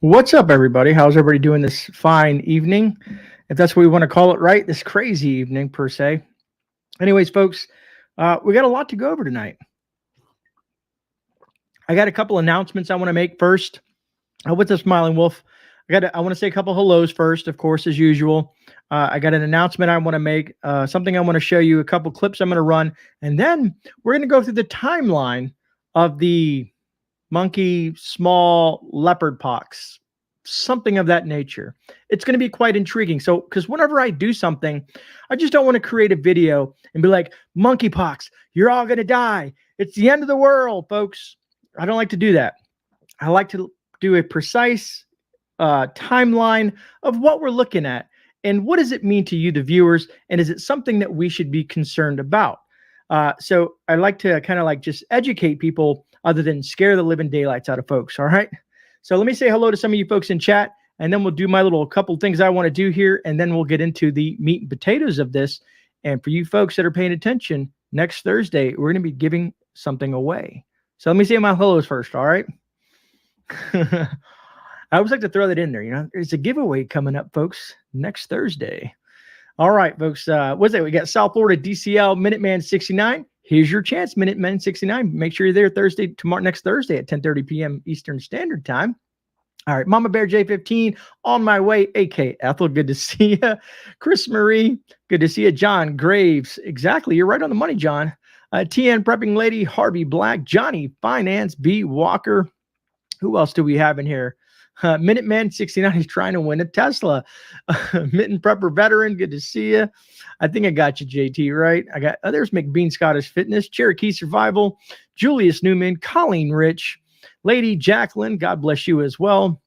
What's up, everybody? How's everybody doing this fine evening? If that's what we want to call it, right? This crazy evening, per se. Anyways, folks, we got a lot to go over tonight. I got a couple announcements I want to make first. What's up, Smiling Wolf? I want to say a couple hellos first, of course, as usual. I got an announcement I want to make, something I want to show you, a couple clips I'm going to run, and then we're going to go through the timeline of the monkey, small leopard pox, something of that nature. It's going to be quite intriguing. So, because whenever I do something, I just don't want to create a video and be like, monkeypox, you're all going to die. It's the end of the world, folks. I don't like to do that. I like to do a precise timeline of what we're looking at and what does it mean to you, the viewers, and is it something that we should be concerned about? So I like to kind of like just educate people other than scare the living daylights out of folks. All right. So let me say hello to some of you folks in chat, and then we'll do my little couple things I want to do here, and then we'll get into the meat and potatoes of this. And for you folks that are paying attention, next Thursday, we're going to be giving something away. So let me say my hellos first. All right. I always like to throw that in there. You know, there's a giveaway coming up, folks, next Thursday. All right, folks. What's that? We got South Florida DCL Minuteman 69. Here's your chance, Minuteman 69. Make sure you're there next Thursday at 10:30 p.m. Eastern Standard Time. All right, Mama Bear J15 on my way. AK Ethel, good to see you. Chris Marie, good to see you. John Graves, exactly. You're right on the money, John. TN Prepping Lady, Harvey Black, Johnny Finance, B Walker. Who else do we have in here? Minuteman 69 is trying to win a Tesla. Mitten Prepper Veteran, good to see you. I think I got you, JT, right? I got there's McBean Scottish Fitness, Cherokee Survival, Julius Newman, Colleen Rich, Lady Jacqueline, God bless you as well.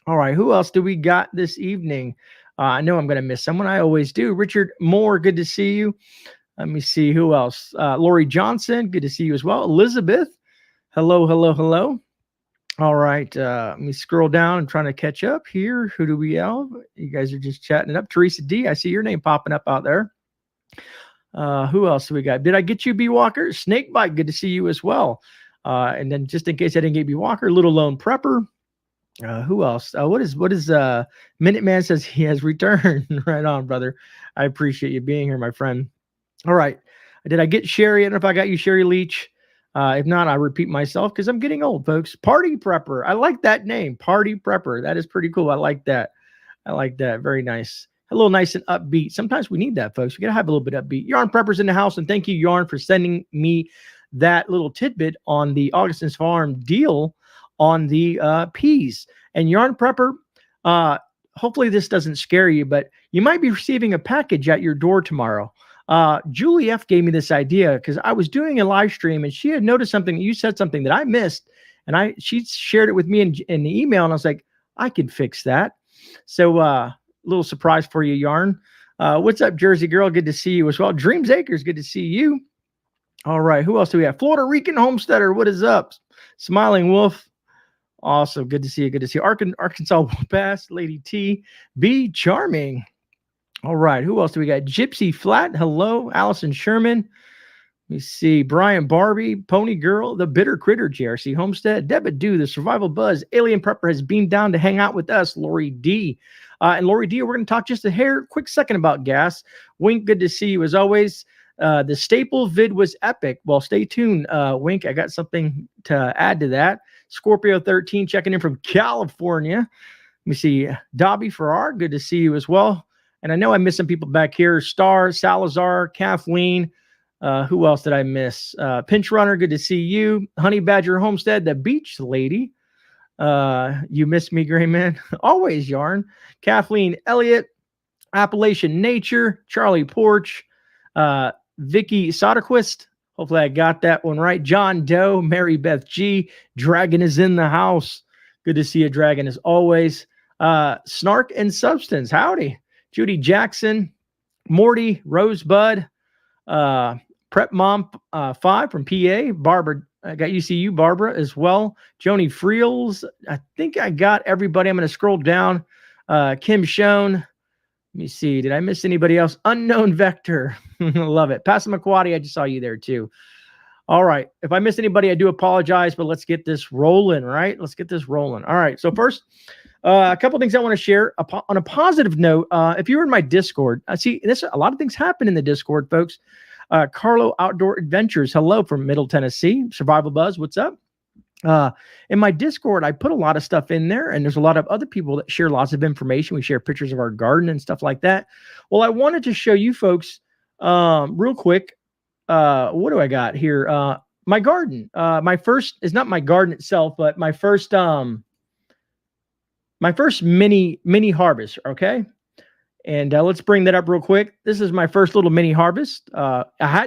All right, who else do we got this evening? I know I'm going to miss someone. I always do. Richard Moore, good to see you. Let me see who else. Lori Johnson, good to see you as well. Elizabeth, hello, hello, hello. All right, let me scroll down and trying to catch up here. Who do we have? You guys are just chatting it up. Teresa D, I see your name popping up out there. Who else do we got? Did I get you, B Walker? Snakebite, good to see you as well. And then just in case I didn't get B Walker, Little Lone Prepper. Who else? What is Minuteman says he has returned. Right on, brother. I appreciate you being here, my friend. All right. Did I get Sherry? I don't know if I got you, Sherry Leach. If not, I repeat myself because I'm getting old, folks. Party Prepper. I like that name. Party Prepper. That is pretty cool. I like that. I like that. Very nice. A little nice and upbeat. Sometimes we need that, folks. We got to have a little bit upbeat. Yarn Prepper's in the house, and thank you, Yarn, for sending me that little tidbit on the Augustin's Farm deal on the peas. And Yarn Prepper, hopefully this doesn't scare you, but you might be receiving a package at your door tomorrow. Julie F gave me this idea because I was doing a live stream and she had noticed something. You said something that I missed, and she shared it with me in the email, and I was like, I can fix that. So a little surprise for you, Yarn. What's up, Jersey Girl? Good to see you as well. Dreams Acres, good to see you. All right, who else do we have? Florida Rican Homesteader, what is up? Smiling Wolf. Awesome, good to see you. Good to see you. Arkansas Pass, Lady T, B Charming. All right, who else do we got? Gypsy Flat, hello. Allison Sherman. Let me see. Brian Barbie, Pony Girl, The Bitter Critter, JRC Homestead, Debit the Survival Buzz, Alien Prepper has beamed down to hang out with us, Lori D. And Lori D, we're going to talk just a quick second about gas. Wink, good to see you as always. The staple vid was epic. Well, stay tuned, Wink. I got something to add to that. Scorpio 13 checking in from California. Let me see. Dobby Farrar, good to see you as well. And I know I missed some people back here. Star, Salazar, Kathleen. Who else did I miss? Pinch Runner, good to see you. Honey Badger Homestead, the Beach Lady. You missed me, GreyMan. Always, Yarn. Kathleen Elliott, Appalachian Nature, Charlie Porch, Vicky Soderquist. Hopefully I got that one right. John Doe, Mary Beth G. Dragon is in the house. Good to see you, Dragon, as always. Snark and Substance. Howdy. Judy Jackson, Morty, Rosebud, Prep Mom 5 from PA, Barbara. I got UCU Barbara as well. Joni Friels. I think I got everybody. I'm going to scroll down. Kim Schoen. Let me see. Did I miss anybody else? Unknown Vector. Love it. Passamaquoddy, I just saw you there too. All right. If I missed anybody, I do apologize, but let's get this rolling, right? Let's get this rolling. All right. So first, A couple things I want to share on a positive note. If you're in my Discord, see this. A lot of things happen in the Discord, folks. Carlo Outdoor Adventures, hello from Middle Tennessee. Survival Buzz, what's up? In my Discord, I put a lot of stuff in there, and there's a lot of other people that share lots of information. We share pictures of our garden and stuff like that. Well, I wanted to show you folks real quick. What do I got here? My garden. My first is not my garden itself, but my first mini harvest. Okay. And let's bring that up real quick. This is my first little mini harvest. I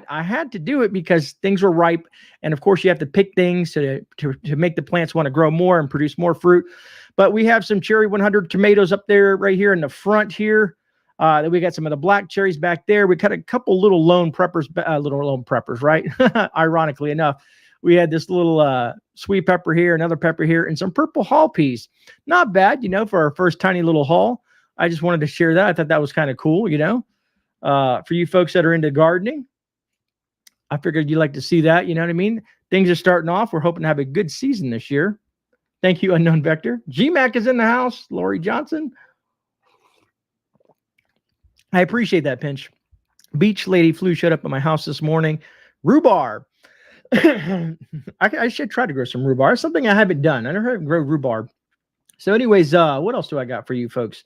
had to do it because things were ripe, and of course you have to pick things to make the plants want to grow more and produce more fruit. But we have some cherry 100 tomatoes up there, right here in the front here. Then we got some of the black cherries back there. We got a couple little lone preppers, right? Ironically enough, we had this little sweet pepper here, another pepper here, and some purple haul peas. Not bad, for our first tiny little haul. I just wanted to share that. I thought that was kind of cool, for you folks that are into gardening. I figured you'd like to see that, you know what I mean? Things are starting off. We're hoping to have a good season this year. Thank you, Unknown Vector. GMAC is in the house. Lori Johnson. I appreciate that, Pinch. Beach Lady Flu showed up at my house this morning. Rhubarb. I should try to grow some rhubarb. It's something I haven't done. I never grow rhubarb. So anyways, what else do I got for you folks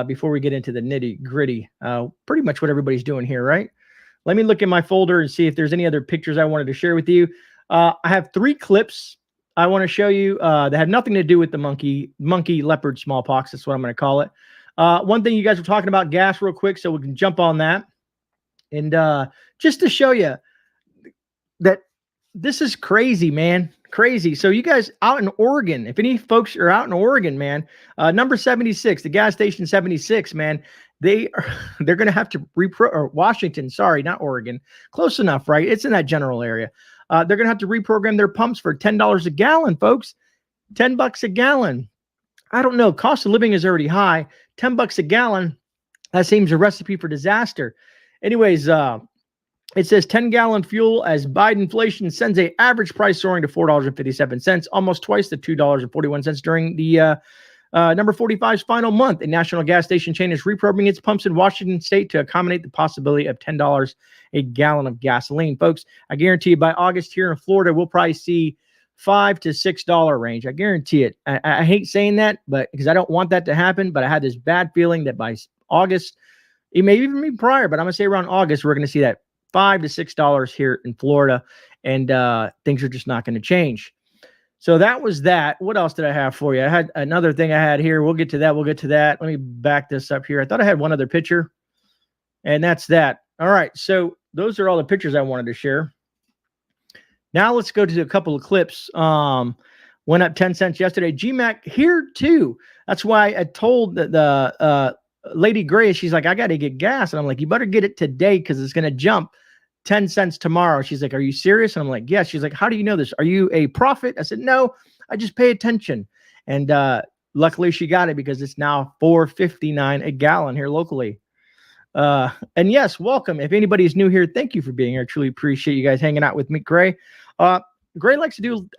before we get into the nitty gritty? Pretty much what everybody's doing here, right? Let me look in my folder and see if there's any other pictures I wanted to share with you. I have 3 clips I want to show you that have nothing to do with the monkey leopard smallpox. That's what I'm going to call it. One thing you guys were talking about gas real quick, so we can jump on that. And just to show you that this is crazy, man. Crazy. So you guys out in Oregon, if any folks are out in Oregon, man, number 76, the gas station 76, man, they're going to have to Washington, sorry, not Oregon. Close enough, right? It's in that general area. They're going to have to reprogram their pumps for $10 a gallon, folks. $10 a gallon. I don't know. Cost of living is already high. $10 a gallon. That seems a recipe for disaster. Anyways, it says 10-gallon fuel as Biden inflation sends a average price soaring to $4.57, almost twice the $2.41 during the number 45's final month. A national gas station chain is reprogramming its pumps in Washington state to accommodate the possibility of $10 a gallon of gasoline. Folks, I guarantee you by August here in Florida, we'll probably see $5 to $6 range. I guarantee it. I hate saying that, but because I don't want that to happen, but I had this bad feeling that by August, it may even be prior, but I'm going to say around August, we're going to see that $5 to $6 here in Florida, and things are just not going to change. So that was that. What else did I have for you? I had another thing I had here. We'll get to that. Let me back this up here. I thought I had one other picture, and that's that. All right. So those are all the pictures I wanted to share. Now let's go to a couple of clips. Went up 10 cents yesterday. GMAC here too. That's why I told the Lady Gray, she's like, I got to get gas. And I'm like, you better get it today because it's going to jump 10 cents tomorrow. She's like, are you serious? And I'm like, yes. She's like, how do you know this? Are you a prophet? I said, no, I just pay attention. And luckily she got it because it's now $4.59 a gallon here locally. And yes, welcome. If anybody's new here, thank you for being here. I truly appreciate you guys hanging out with me, Gray. Gray likes to do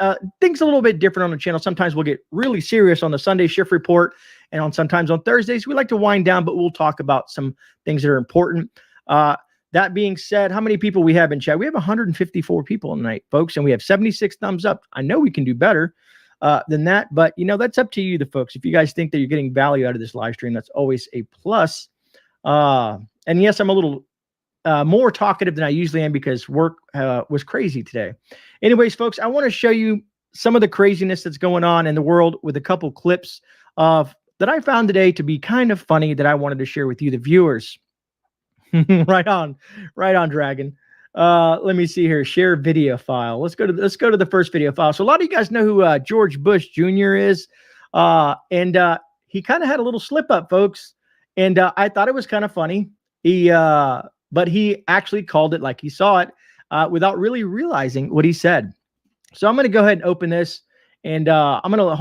things a little bit different on the channel. Sometimes we'll get really serious on the Sunday shift report, and sometimes on Thursdays we like to wind down, but we'll talk about some things that are important. That being said, how many people we have in chat? We have 154 people tonight, folks, and we have 76 thumbs up. I know we can do better than that, but that's up to you, the folks. If you guys think that you're getting value out of this live stream, that's always a plus. And yes, I'm a little more talkative than I usually am because work was crazy today. Anyways, folks, I want to show you some of the craziness that's going on in the world with a couple clips that I found today to be kind of funny that I wanted to share with you, the viewers. Right on, Dragon. Let me see here. Share video file. Let's go to the first video file. So a lot of you guys know who George Bush Jr. is, and he kind of had a little slip up, folks. And I thought it was kind of funny. But he actually called it like he saw it without really realizing what he said. So I'm going to go ahead and open this, and I'm going to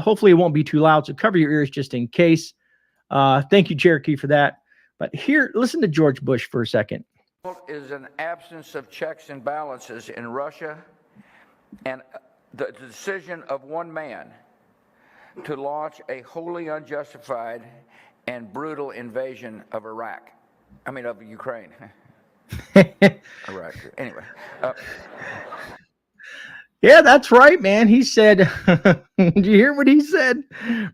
hopefully it won't be too loud. So cover your ears just in case. Thank you, Cherokee, for that. But here, listen to George Bush for a second. Is an absence of checks and balances in Russia, and the decision of one man to launch a wholly unjustified and brutal invasion of Iraq. I mean, of Ukraine. Iraq. Anyway. Yeah, that's right, man. He said, did you hear what he said?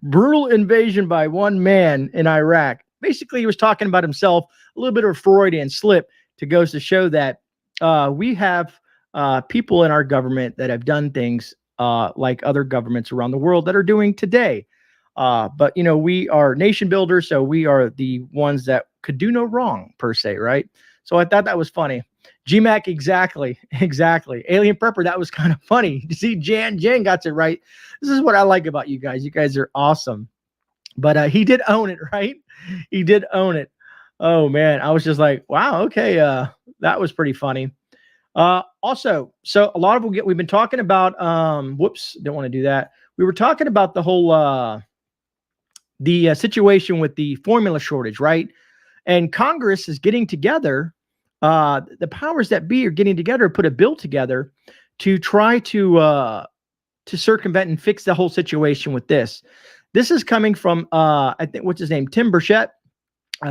Brutal invasion by one man in Iraq. Basically, he was talking about himself, a little bit of a Freudian slip to goes to show that we have people in our government that have done things like other governments around the world that are doing today. But, you know, we are nation builders, so we are the ones that could do no wrong, per se, right? So I thought that was funny. GMAC, exactly. Alien Prepper, that was kind of funny. You see, Jan got it right. This is what I like about you guys. You guys are awesome. But he did own it, right? He did own it. Oh, man. I was just like, wow, okay. That was pretty funny. Also, so a lot of we've been talking about, whoops, don't want to do that. We were talking about the whole, the situation with the formula shortage, right? And Congress is getting together. The powers that be are getting together to put a bill together to try to circumvent and fix the whole situation with this. This is coming from, I think, what's his name? Tim Burchett.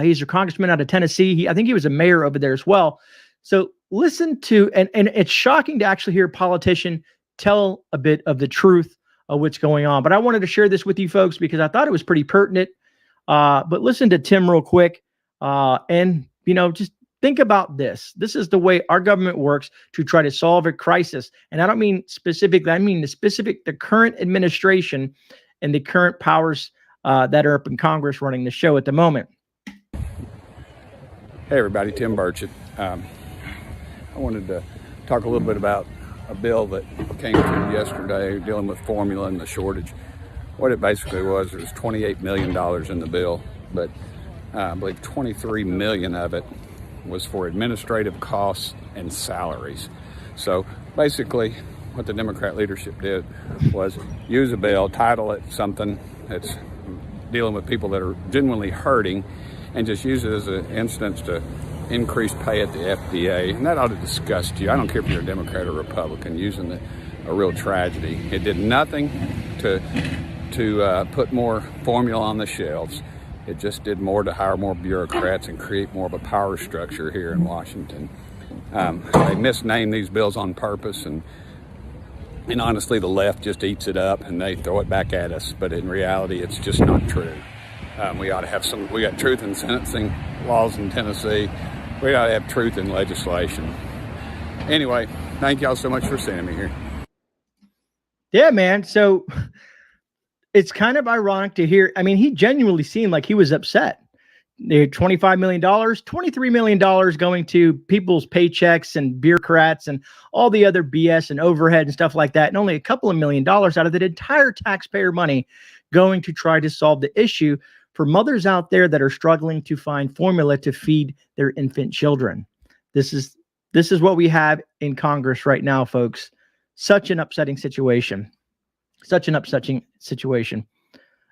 He's a congressman out of Tennessee. I think he was a mayor over there as well. So listen to, and it's shocking to actually hear a politician tell a bit of the truth of what's going on. But I wanted to share this with you folks because I thought it was pretty pertinent. But listen to Tim real quick. And, you know, just think about this. This is the way our government works to try to solve a crisis. And I don't mean specifically, I mean the current administration and the current powers that are up in Congress running the show at the moment. Hey everybody, Tim Burchett. I wanted to talk a little bit about a bill that came through yesterday dealing with formula and the shortage. What it basically was, there was $28 million in the bill, but I believe 23 million of it was for administrative costs and salaries. So basically what the Democrat leadership did was use a bill, title it something that's dealing with people that are genuinely hurting, and just use it as an instance to increase pay at the FDA. And that ought to disgust you. I don't care if you're a Democrat or Republican, using a real tragedy. It did nothing to put more formula on the shelves. It just did more to hire more bureaucrats and create more of a power structure here in Washington. They misname these bills on purpose, and honestly, the left just eats it up and they throw it back at us. But in reality, it's just not true. We ought to have we got truth in sentencing laws in Tennessee. We ought to have truth in legislation. Anyway, thank y'all so much for sending me here. Yeah, man. So it's kind of ironic to hear. I mean, he genuinely seemed like he was upset. $25 million, $23 million going to people's paychecks and bureaucrats and all the other BS and overhead and stuff like that. And only a couple of $1 million out of the entire taxpayer money going to try to solve the issue for mothers out there that are struggling to find formula to feed their infant children. This is what we have in Congress right now, folks. Such an upsetting situation. Such an upsetting situation.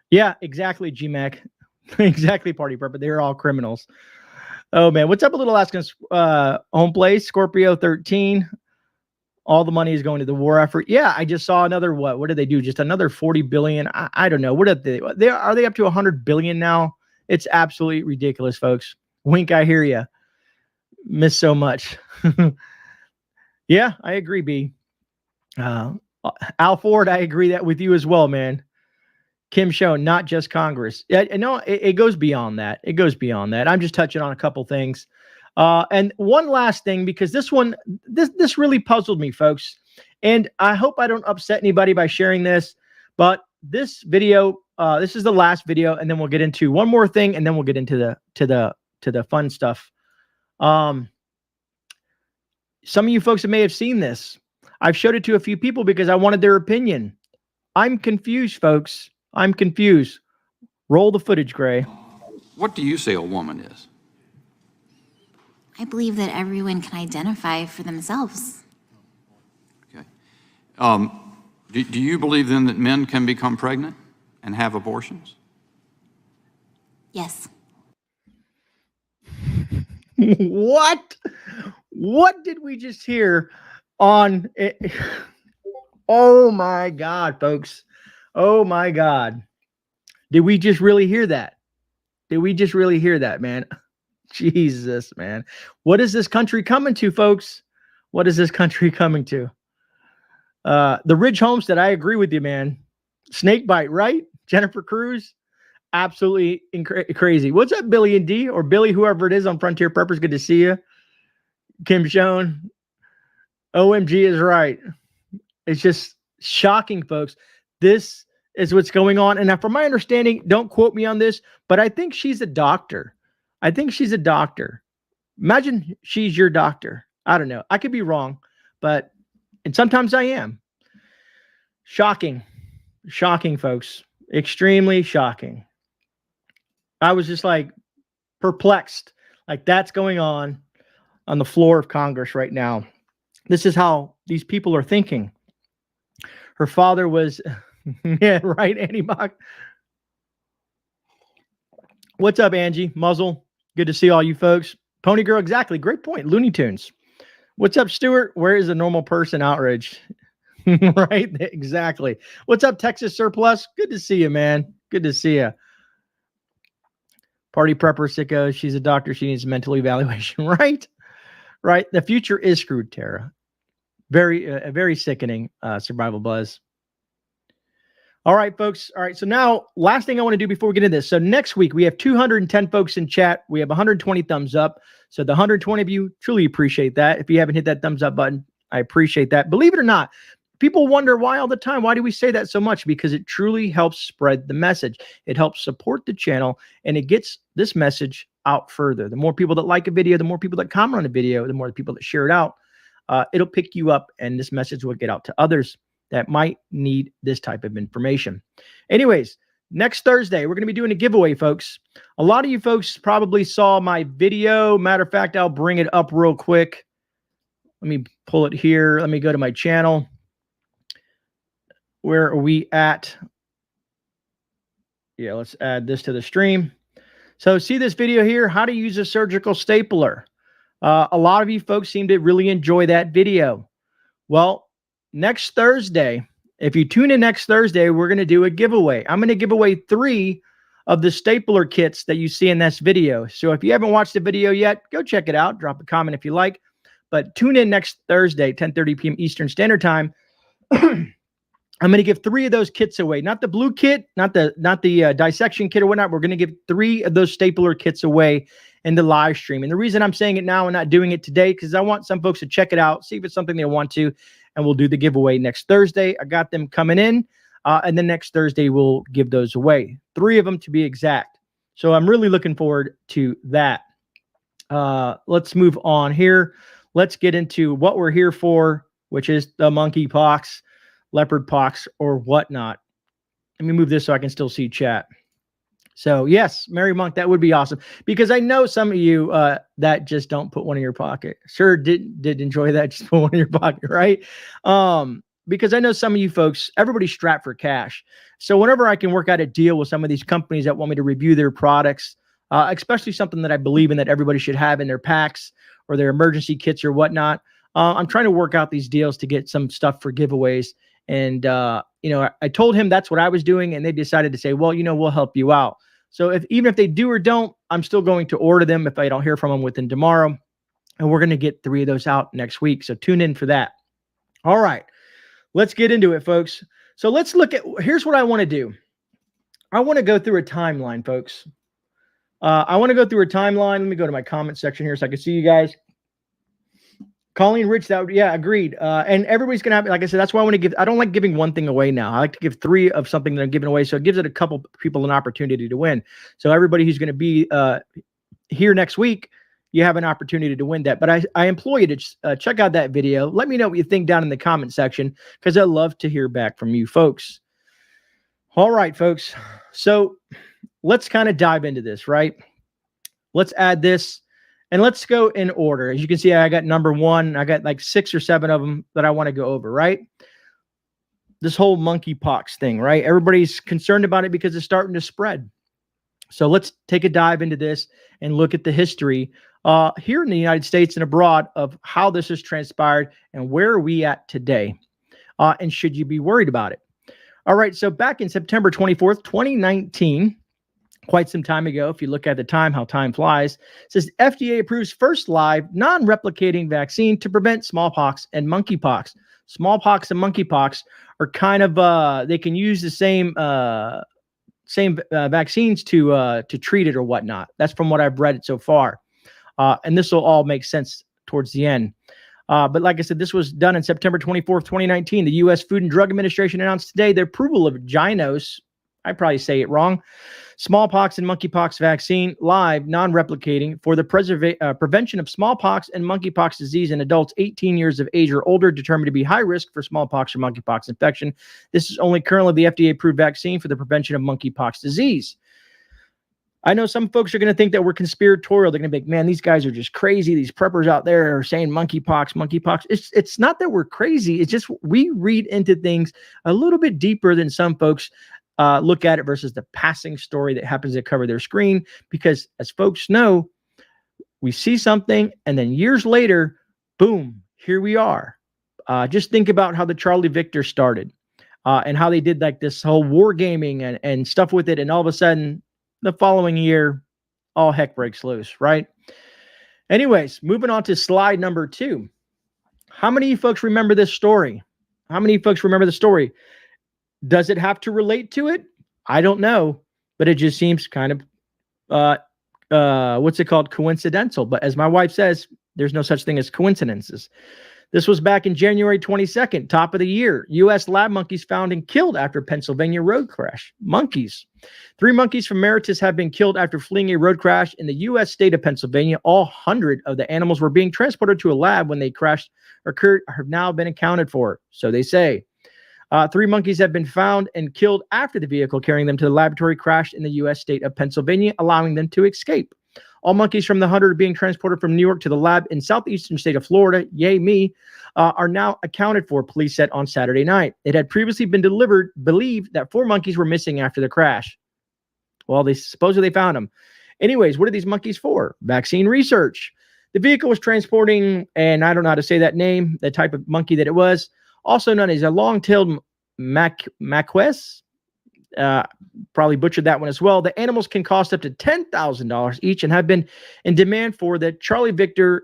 Yeah, exactly, GMAC. Exactly, Party Prepper. They're all criminals. Oh, man. What's up, a little asking home place, Scorpio 13. All the money is going to the war effort. Yeah, I just saw another, what did they do? Just another 40 billion. I don't know. What are they are they up to 100 billion now? It's absolutely ridiculous, folks. Wink, I hear you. Miss so much. Yeah, I agree, B. Al Ford, I agree that with you as well, man. Kim Schoen, not just Congress. Yeah, no, it goes beyond that. It goes beyond that. I'm just touching on a couple things. And one last thing, because this really puzzled me, folks. And I hope I don't upset anybody by sharing this, but this video, this is the last video, and then we'll get into one more thing, and then we'll get into the fun stuff. Some of you folks may have seen this. I've showed it to a few people because I wanted their opinion. I'm confused, folks. I'm confused. Roll the footage, Gray. What do you say a woman is? I believe that everyone can identify for themselves. Okay. Do you believe then that men can become pregnant and have abortions? Yes. What? What did we just hear on it? Oh my God, folks. Oh my God. Did we just really hear that? Did we just really hear that, man? Jesus, man. What is this country coming to, folks? What is this country coming to? The Ridge Homestead, I agree with you, man. Snake bite, right? Jennifer Cruz, absolutely crazy. What's up, Billy and D, or Billy, whoever it is on Frontier Preppers? Good to see you. Kim Schoen, OMG is right. It's just shocking, folks. This is what's going on. And now, from my understanding, don't quote me on this, but I think she's a doctor. I think she's a doctor. Imagine she's your doctor. I don't know. I could be wrong, and sometimes I am. Shocking. Shocking, folks. Extremely shocking. I was just like perplexed. Like, that's going on the floor of Congress right now. This is how these people are thinking. Her father was, yeah, right, Annie Bach. What's up, Angie? Muzzle. Good to see all you folks. Pony Girl, exactly. Great point. Looney Tunes. What's up, Stuart? Where is the normal person outrage? Right? Exactly. What's up, Texas Surplus? Good to see you, man. Good to see you. Party Prepper Sicko. She's a doctor. She needs mental evaluation. Right? Right. The future is screwed, Tara. Very sickening survival buzz. All right, folks. All right. So now, last thing I want to do before we get into this. So next week, we have 210 folks in chat. We have 120 thumbs up. So the 120 of you, truly appreciate that. If you haven't hit that thumbs up button, I appreciate that. Believe it or not, people wonder why all the time. Why do we say that so much? Because it truly helps spread the message. It helps support the channel, and it gets this message out further. The more people that like a video, the more people that comment on a video, the more people that share it out, it'll pick you up, and this message will get out to others that might need this type of information. Anyways, next Thursday, we're going to be doing a giveaway, folks. A lot of you folks probably saw my video. Matter of fact, I'll bring it up real quick. Let me pull it here. Let me go to my channel. Where are we at? Yeah, let's add this to the stream. So see this video here, how to use a surgical stapler. A lot of you folks seem to really enjoy that video. Well, next Thursday, if you tune in next Thursday, we're going to do a giveaway. I'm going to give away 3 of the stapler kits that you see in this video. So if you haven't watched the video yet, go check it out. Drop a comment if you like. But tune in next Thursday, 10:30 p.m. Eastern Standard Time. I'm going to give 3 of those kits away. Not the blue kit, not the dissection kit or whatnot. We're going to give 3 of those stapler kits away in the live stream. And the reason I'm saying it now and not doing it today, because I want some folks to check it out, see if it's something they want to, and we'll do the giveaway next Thursday. I got them coming in, and then next Thursday we'll give those away. 3 of them to be exact. So I'm really looking forward to that. Let's move on here. Let's get into what we're here for, which is the monkeypox, leopard pox, or whatnot. Let me move this so I can still see chat. So yes, Mary Monk, that would be awesome, because I know some of you that just don't put one in your pocket. Sure did enjoy that, just put one in your pocket, right? Because I know some of you folks, everybody's strapped for cash. So whenever I can work out a deal with some of these companies that want me to review their products, especially something that I believe in that everybody should have in their packs or their emergency kits or whatnot, I'm trying to work out these deals to get some stuff for giveaways. And, I told him that's what I was doing, and they decided to say, well, we'll help you out. So even if they do or don't, I'm still going to order them if I don't hear from them within tomorrow. And we're going to get 3 of those out next week. So tune in for that. All right, let's get into it, folks. So let's look at, here's what I want to do. I want to go through a timeline, folks. I want to go through a timeline. Let me go to my comment section here so I can see you guys. Colleen Rich, yeah, agreed. And everybody's going to have, like I said, that's why I want to give, I don't like giving one thing away now. I like to give 3 of something that I'm giving away. So it gives it a couple people an opportunity to win. So everybody who's going to be here next week, you have an opportunity to win that. But I implore you to check out that video. Let me know what you think down in the comment section, because I love to hear back from you folks. All right, folks. So let's kind of dive into this, right? Let's add this. And let's go in order. As you can see, I got number 1. I got like 6 or 7 of them that I want to go over, right? This whole monkeypox thing, right? Everybody's concerned about it because it's starting to spread. So let's take a dive into this and look at the history here in the United States and abroad of how this has transpired and where are we at today. And should you be worried about it? All right, so back in September 24th, 2019, quite some time ago, if you look at the time, how time flies, it says FDA approves first live non-replicating vaccine to prevent smallpox and monkeypox. Smallpox and monkeypox are kind of, they can use the same vaccines to treat it or whatnot. That's from what I've read so far. And this will all make sense towards the end. But like I said, this was done on September 24th, 2019. The U.S. Food and Drug Administration announced today the approval of Gynos, I probably say it wrong, smallpox and monkeypox vaccine, live, non-replicating, for the prevention of smallpox and monkeypox disease in adults 18 years of age or older determined to be high risk for smallpox or monkeypox infection. This is only currently the FDA-approved vaccine for the prevention of monkeypox disease. I know some folks are going to think that we're conspiratorial. They're going to be like, man, these guys are just crazy. These preppers out there are saying monkeypox. It's not that we're crazy. It's just we read into things a little bit deeper than some folks look at it versus the passing story that happens to cover their screen. Because as folks know, we see something and then years later, boom, here we are. Just think about how the Charlie Victor started and how they did like this whole wargaming and stuff with it. And all of a sudden, the following year, all heck breaks loose, right? Anyways, moving on to slide number 2. How many of you folks remember this story? How many folks remember the story? Does it have to relate to it? I don't know, but it just seems kind of, what's it called? Coincidental. But as my wife says, there's no such thing as coincidences. This was back in January 22nd, top of the year. U.S. lab monkeys found and killed after Pennsylvania road crash. Monkeys. 3 monkeys from Mauritius have been killed after fleeing a road crash in the U.S. state of Pennsylvania. All 100 of the animals were being transported to a lab when they crashed occurred have now been accounted for, so they say. 3 monkeys have been found and killed after the vehicle carrying them to the laboratory crashed in the U.S. state of Pennsylvania, allowing them to escape. All monkeys from the 100 being transported from New York to the lab in southeastern state of Florida, yay me, are now accounted for, police said on Saturday night. It had previously been believed that 4 monkeys were missing after the crash. Well, they supposedly found them. Anyways, what are these monkeys for? Vaccine research. The vehicle was transporting, and I don't know how to say that name, the type of monkey that it was, also known as a long-tailed macaque. Probably butchered that one as well. The animals can cost up to $10,000 each and have been in demand for the Charlie Victor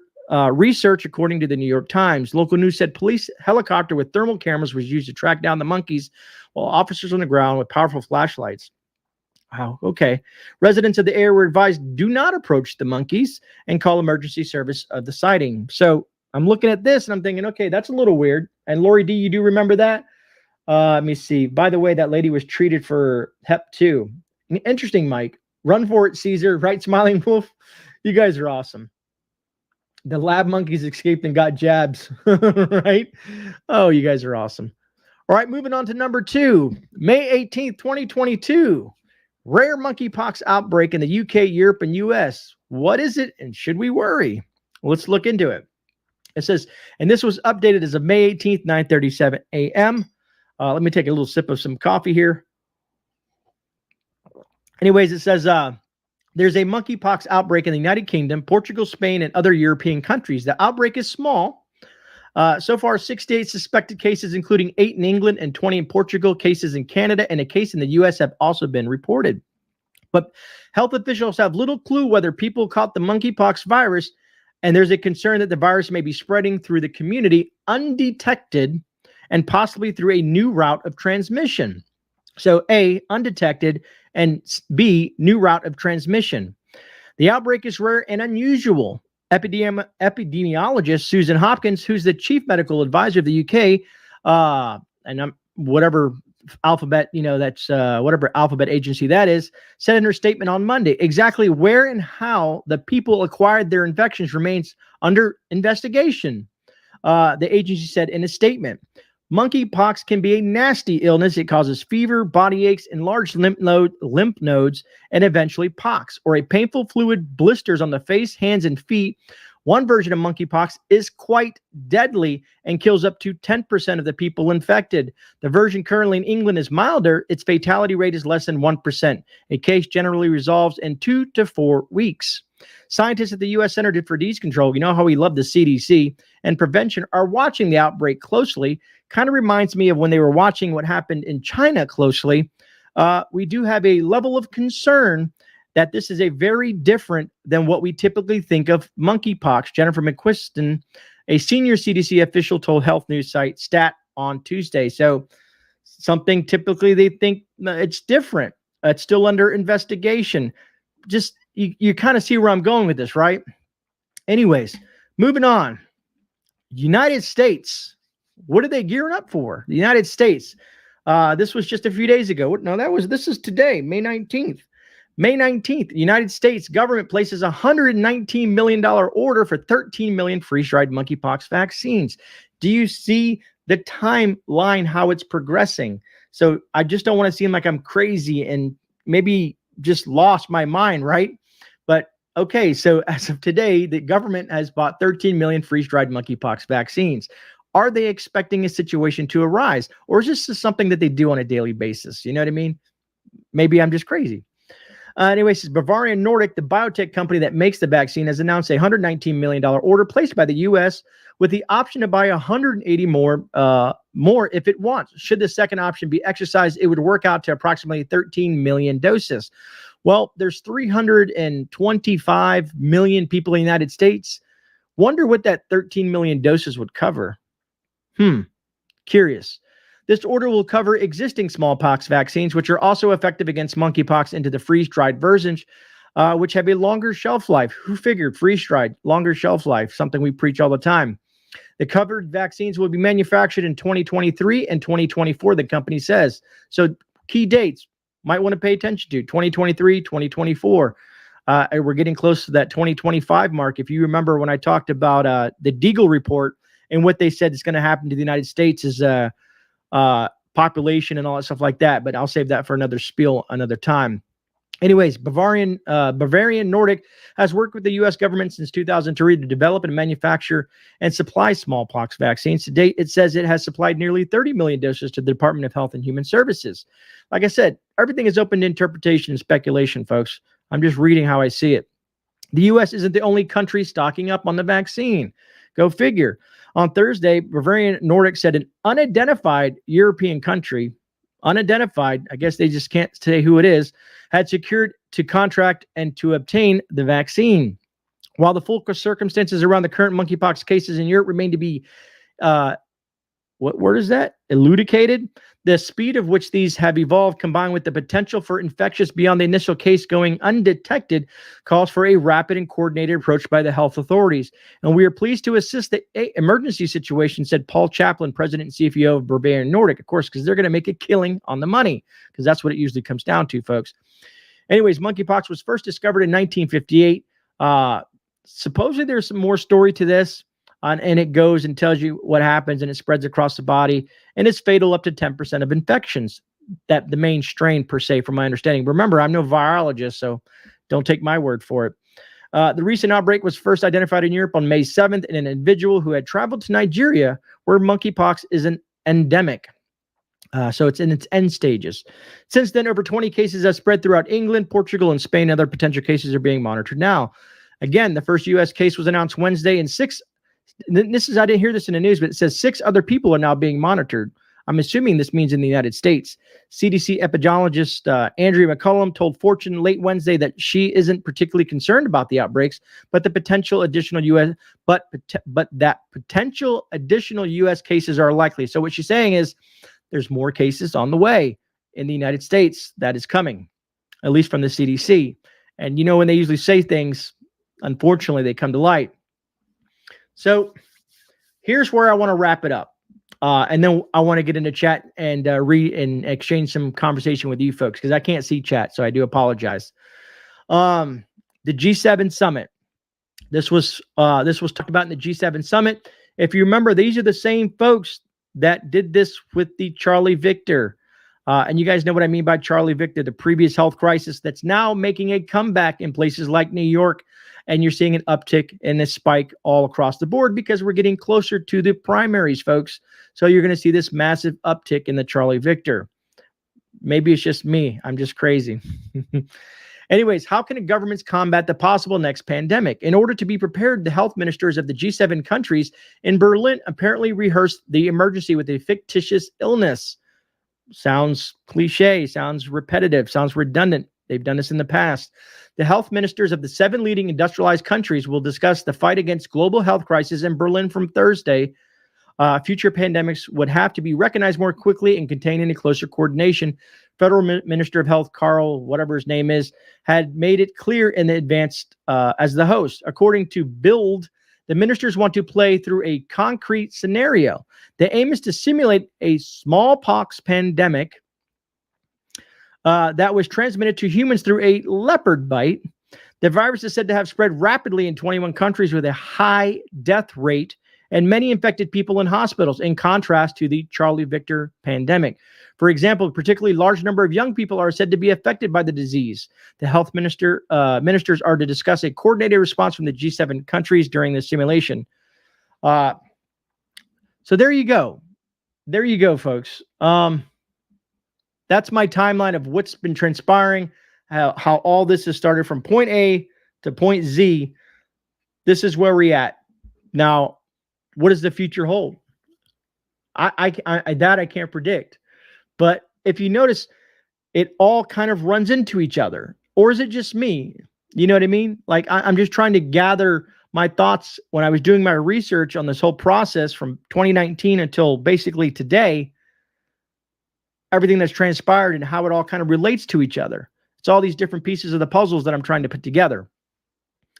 research, according to the New York Times. Local news said police helicopter with thermal cameras was used to track down the monkeys, while officers on the ground with powerful flashlights. Wow, okay. Residents of the area were advised do not approach the monkeys and call emergency service of the sighting. So I'm looking at this and I'm thinking, okay, that's a little weird. And Lori D, you do remember that? Let me see. By the way, that lady was treated for Hep 2. Interesting, Mike. Run for it, Caesar. Right, Smiling Wolf? You guys are awesome. The lab monkeys escaped and got jabs. Right? Oh, you guys are awesome. All right, moving on to number 2. May 18th, 2022. Rare monkeypox outbreak in the UK, Europe, and US. What is it and should we worry? Let's look into it. It says, and this was updated as of May 18th, 9:37 a.m. Let me take a little sip of some coffee here. Anyways, it says there's a monkeypox outbreak in the United Kingdom, Portugal, Spain, and other European countries. The outbreak is small. So far, 68 suspected cases, including 8 in England and 20 in Portugal, cases in Canada, and a case in the U.S. have also been reported. But health officials have little clue whether people caught the monkeypox virus, and there's a concern that the virus may be spreading through the community undetected and possibly through a new route of transmission. So A, undetected, and B, new route of transmission. The outbreak is rare and unusual. Epidemiologist Susan Hopkins, who's the chief medical advisor of the UK, and I'm whatever alphabet, that's whatever alphabet agency that is, said in her statement on Monday, exactly where and how the people acquired their infections remains under investigation. The agency said in a statement, monkeypox can be a nasty illness. It causes fever, body aches, enlarged lymph nodes, and eventually pox, or a painful fluid blisters on the face, hands, and feet. One version of monkeypox is quite deadly and kills up to 10% of the people infected. The version currently in England is milder. Its fatality rate is less than 1%. A case generally resolves in 2 to 4 weeks. Scientists at the U.S. Center for Disease Control, you know how we love the CDC, and prevention are watching the outbreak closely. Kind of reminds me of when they were watching what happened in China closely. We do have a level of concern that this is a very different than what we typically think of monkeypox. Jennifer McQuiston, a senior CDC official, told health news site Stat on Tuesday. So something typically they think it's different. It's still under investigation. Just you kind of see where I'm going with this, right? Anyways, moving on. United States. What are they gearing up for? The United States. This was just a few days ago. No, this is today, May 19th. May 19th, the United States government places a $119 million order for 13 million freeze-dried monkeypox vaccines. Do you see the timeline, how it's progressing? So I just don't want to seem like I'm crazy and maybe just lost my mind, right? But okay, so as of today, the government has bought 13 million freeze-dried monkeypox vaccines. Are they expecting a situation to arise? Or is this just something that they do on a daily basis? You know what I mean? Maybe I'm just crazy. Anyway, says Bavarian Nordic, the biotech company that makes the vaccine, has announced a $119 million order placed by the U.S. with the option to buy 180 more if it wants. Should the second option be exercised, it would work out to approximately 13 million doses. Well, there's 325 million people in the United States. Wonder what that 13 million doses would cover. Curious. This order will cover existing smallpox vaccines, which are also effective against monkeypox, into the freeze-dried versions, which have a longer shelf life. Who figured freeze-dried, longer shelf life, something we preach all the time. The covered vaccines will be manufactured in 2023 and 2024, the company says. So key dates might want to pay attention to, 2023, 2024. We're getting close to that 2025 mark. If you remember when I talked about the Deagle report and what they said is going to happen to the United States is population and all that stuff like that, but I'll save that for another spiel another time. Anyways, Bavarian Nordic has worked with the U.S. government since 2003 to develop and manufacture and supply smallpox vaccines. To date, it says it has supplied nearly 30 million doses to the Department of Health and Human Services. Like I said, everything is open to interpretation and speculation, folks. I'm just reading how I see it. The U.S. isn't the only country stocking up on the vaccine. Go figure. On Thursday, Bavarian Nordic said an unidentified European country, unidentified, I guess they just can't say who it is, had secured to contract and to obtain the vaccine. While the full circumstances around the current monkeypox cases in Europe remain to be, what word is that? Elucidated. The speed of which these have evolved, combined with the potential for infectious beyond the initial case going undetected, calls for a rapid and coordinated approach by the health authorities. And we are pleased to assist the emergency situation, said Paul Chaplin, president and CEO of Bavarian Nordic, of course, because they're going to make a killing on the money, because that's what it usually comes down to, folks. Anyways, monkeypox was first discovered in 1958. Supposedly there's some more story to this. And it goes and tells you what happens, and it spreads across the body, and it's fatal up to 10% of infections. That the main strain, per se, from my understanding. Remember, I'm no virologist, so don't take my word for it. The recent outbreak was first identified in Europe on May 7th in an individual who had traveled to Nigeria, where monkeypox is an endemic. So it's in its end stages. Since then, over 20 cases have spread throughout England, Portugal, and Spain. Other potential cases are being monitored now. Again, the first U.S. case was announced Wednesday, and I didn't hear this in the news, but it says 6 other people are now being monitored. I'm assuming this means in the United States. CDC epidemiologist Andrea McCullum told Fortune late Wednesday that she isn't particularly concerned about the outbreaks, but the potential additional U.S. but that potential additional U.S. cases are likely. So what she's saying is there's more cases on the way in the United States that is coming, at least from the CDC. And you know, when they usually say things, unfortunately, they come to light. So here's where I want to wrap it up. And then I want to get into chat and read and exchange some conversation with you folks, because I can't see chat, so I do apologize. The G7 summit. This was talked about in the G7 summit. If you remember, these are the same folks that did this with the Charlie Victor. And you guys know what I mean by Charlie Victor, the previous health crisis that's now making a comeback in places like New York. And you're seeing an uptick and a spike all across the board because we're getting closer to the primaries, folks. So you're going to see this massive uptick in the Charlie Victor. Maybe it's just me. I'm just crazy. Anyways, how can governments combat the possible next pandemic? In order to be prepared, the health ministers of the G7 countries in Berlin apparently rehearsed the emergency with a fictitious illness. Sounds cliche, sounds repetitive, sounds redundant. They've done this in the past. The health ministers of the 7 leading industrialized countries will discuss the fight against global health crisis in Berlin from Thursday. Future pandemics would have to be recognized more quickly and contained in a closer coordination. Federal Minister of Health, Karl, whatever his name is, had made it clear in the advance as the host. According to Bild, the ministers want to play through a concrete scenario. The aim is to simulate a smallpox pandemic that was transmitted to humans through a leopard bite. The virus is said to have spread rapidly in 21 countries with a high death rate and many infected people in hospitals, in contrast to the Charlie Victor pandemic. For example, a particularly large number of young people are said to be affected by the disease. The health ministers are to discuss a coordinated response from the G7 countries during the simulation. So there you go. There you go, folks. That's my timeline of what's been transpiring, how all this has started from point A to point Z. This is where we're at. Now, what does the future hold? I can't predict. But if you notice, it all kind of runs into each other. Or is it just me? You know what I mean? Like, I'm just trying to gather my thoughts when I was doing my research on this whole process from 2019 until basically today, everything that's transpired and how it all kind of relates to each other. It's all these different pieces of the puzzles that I'm trying to put together.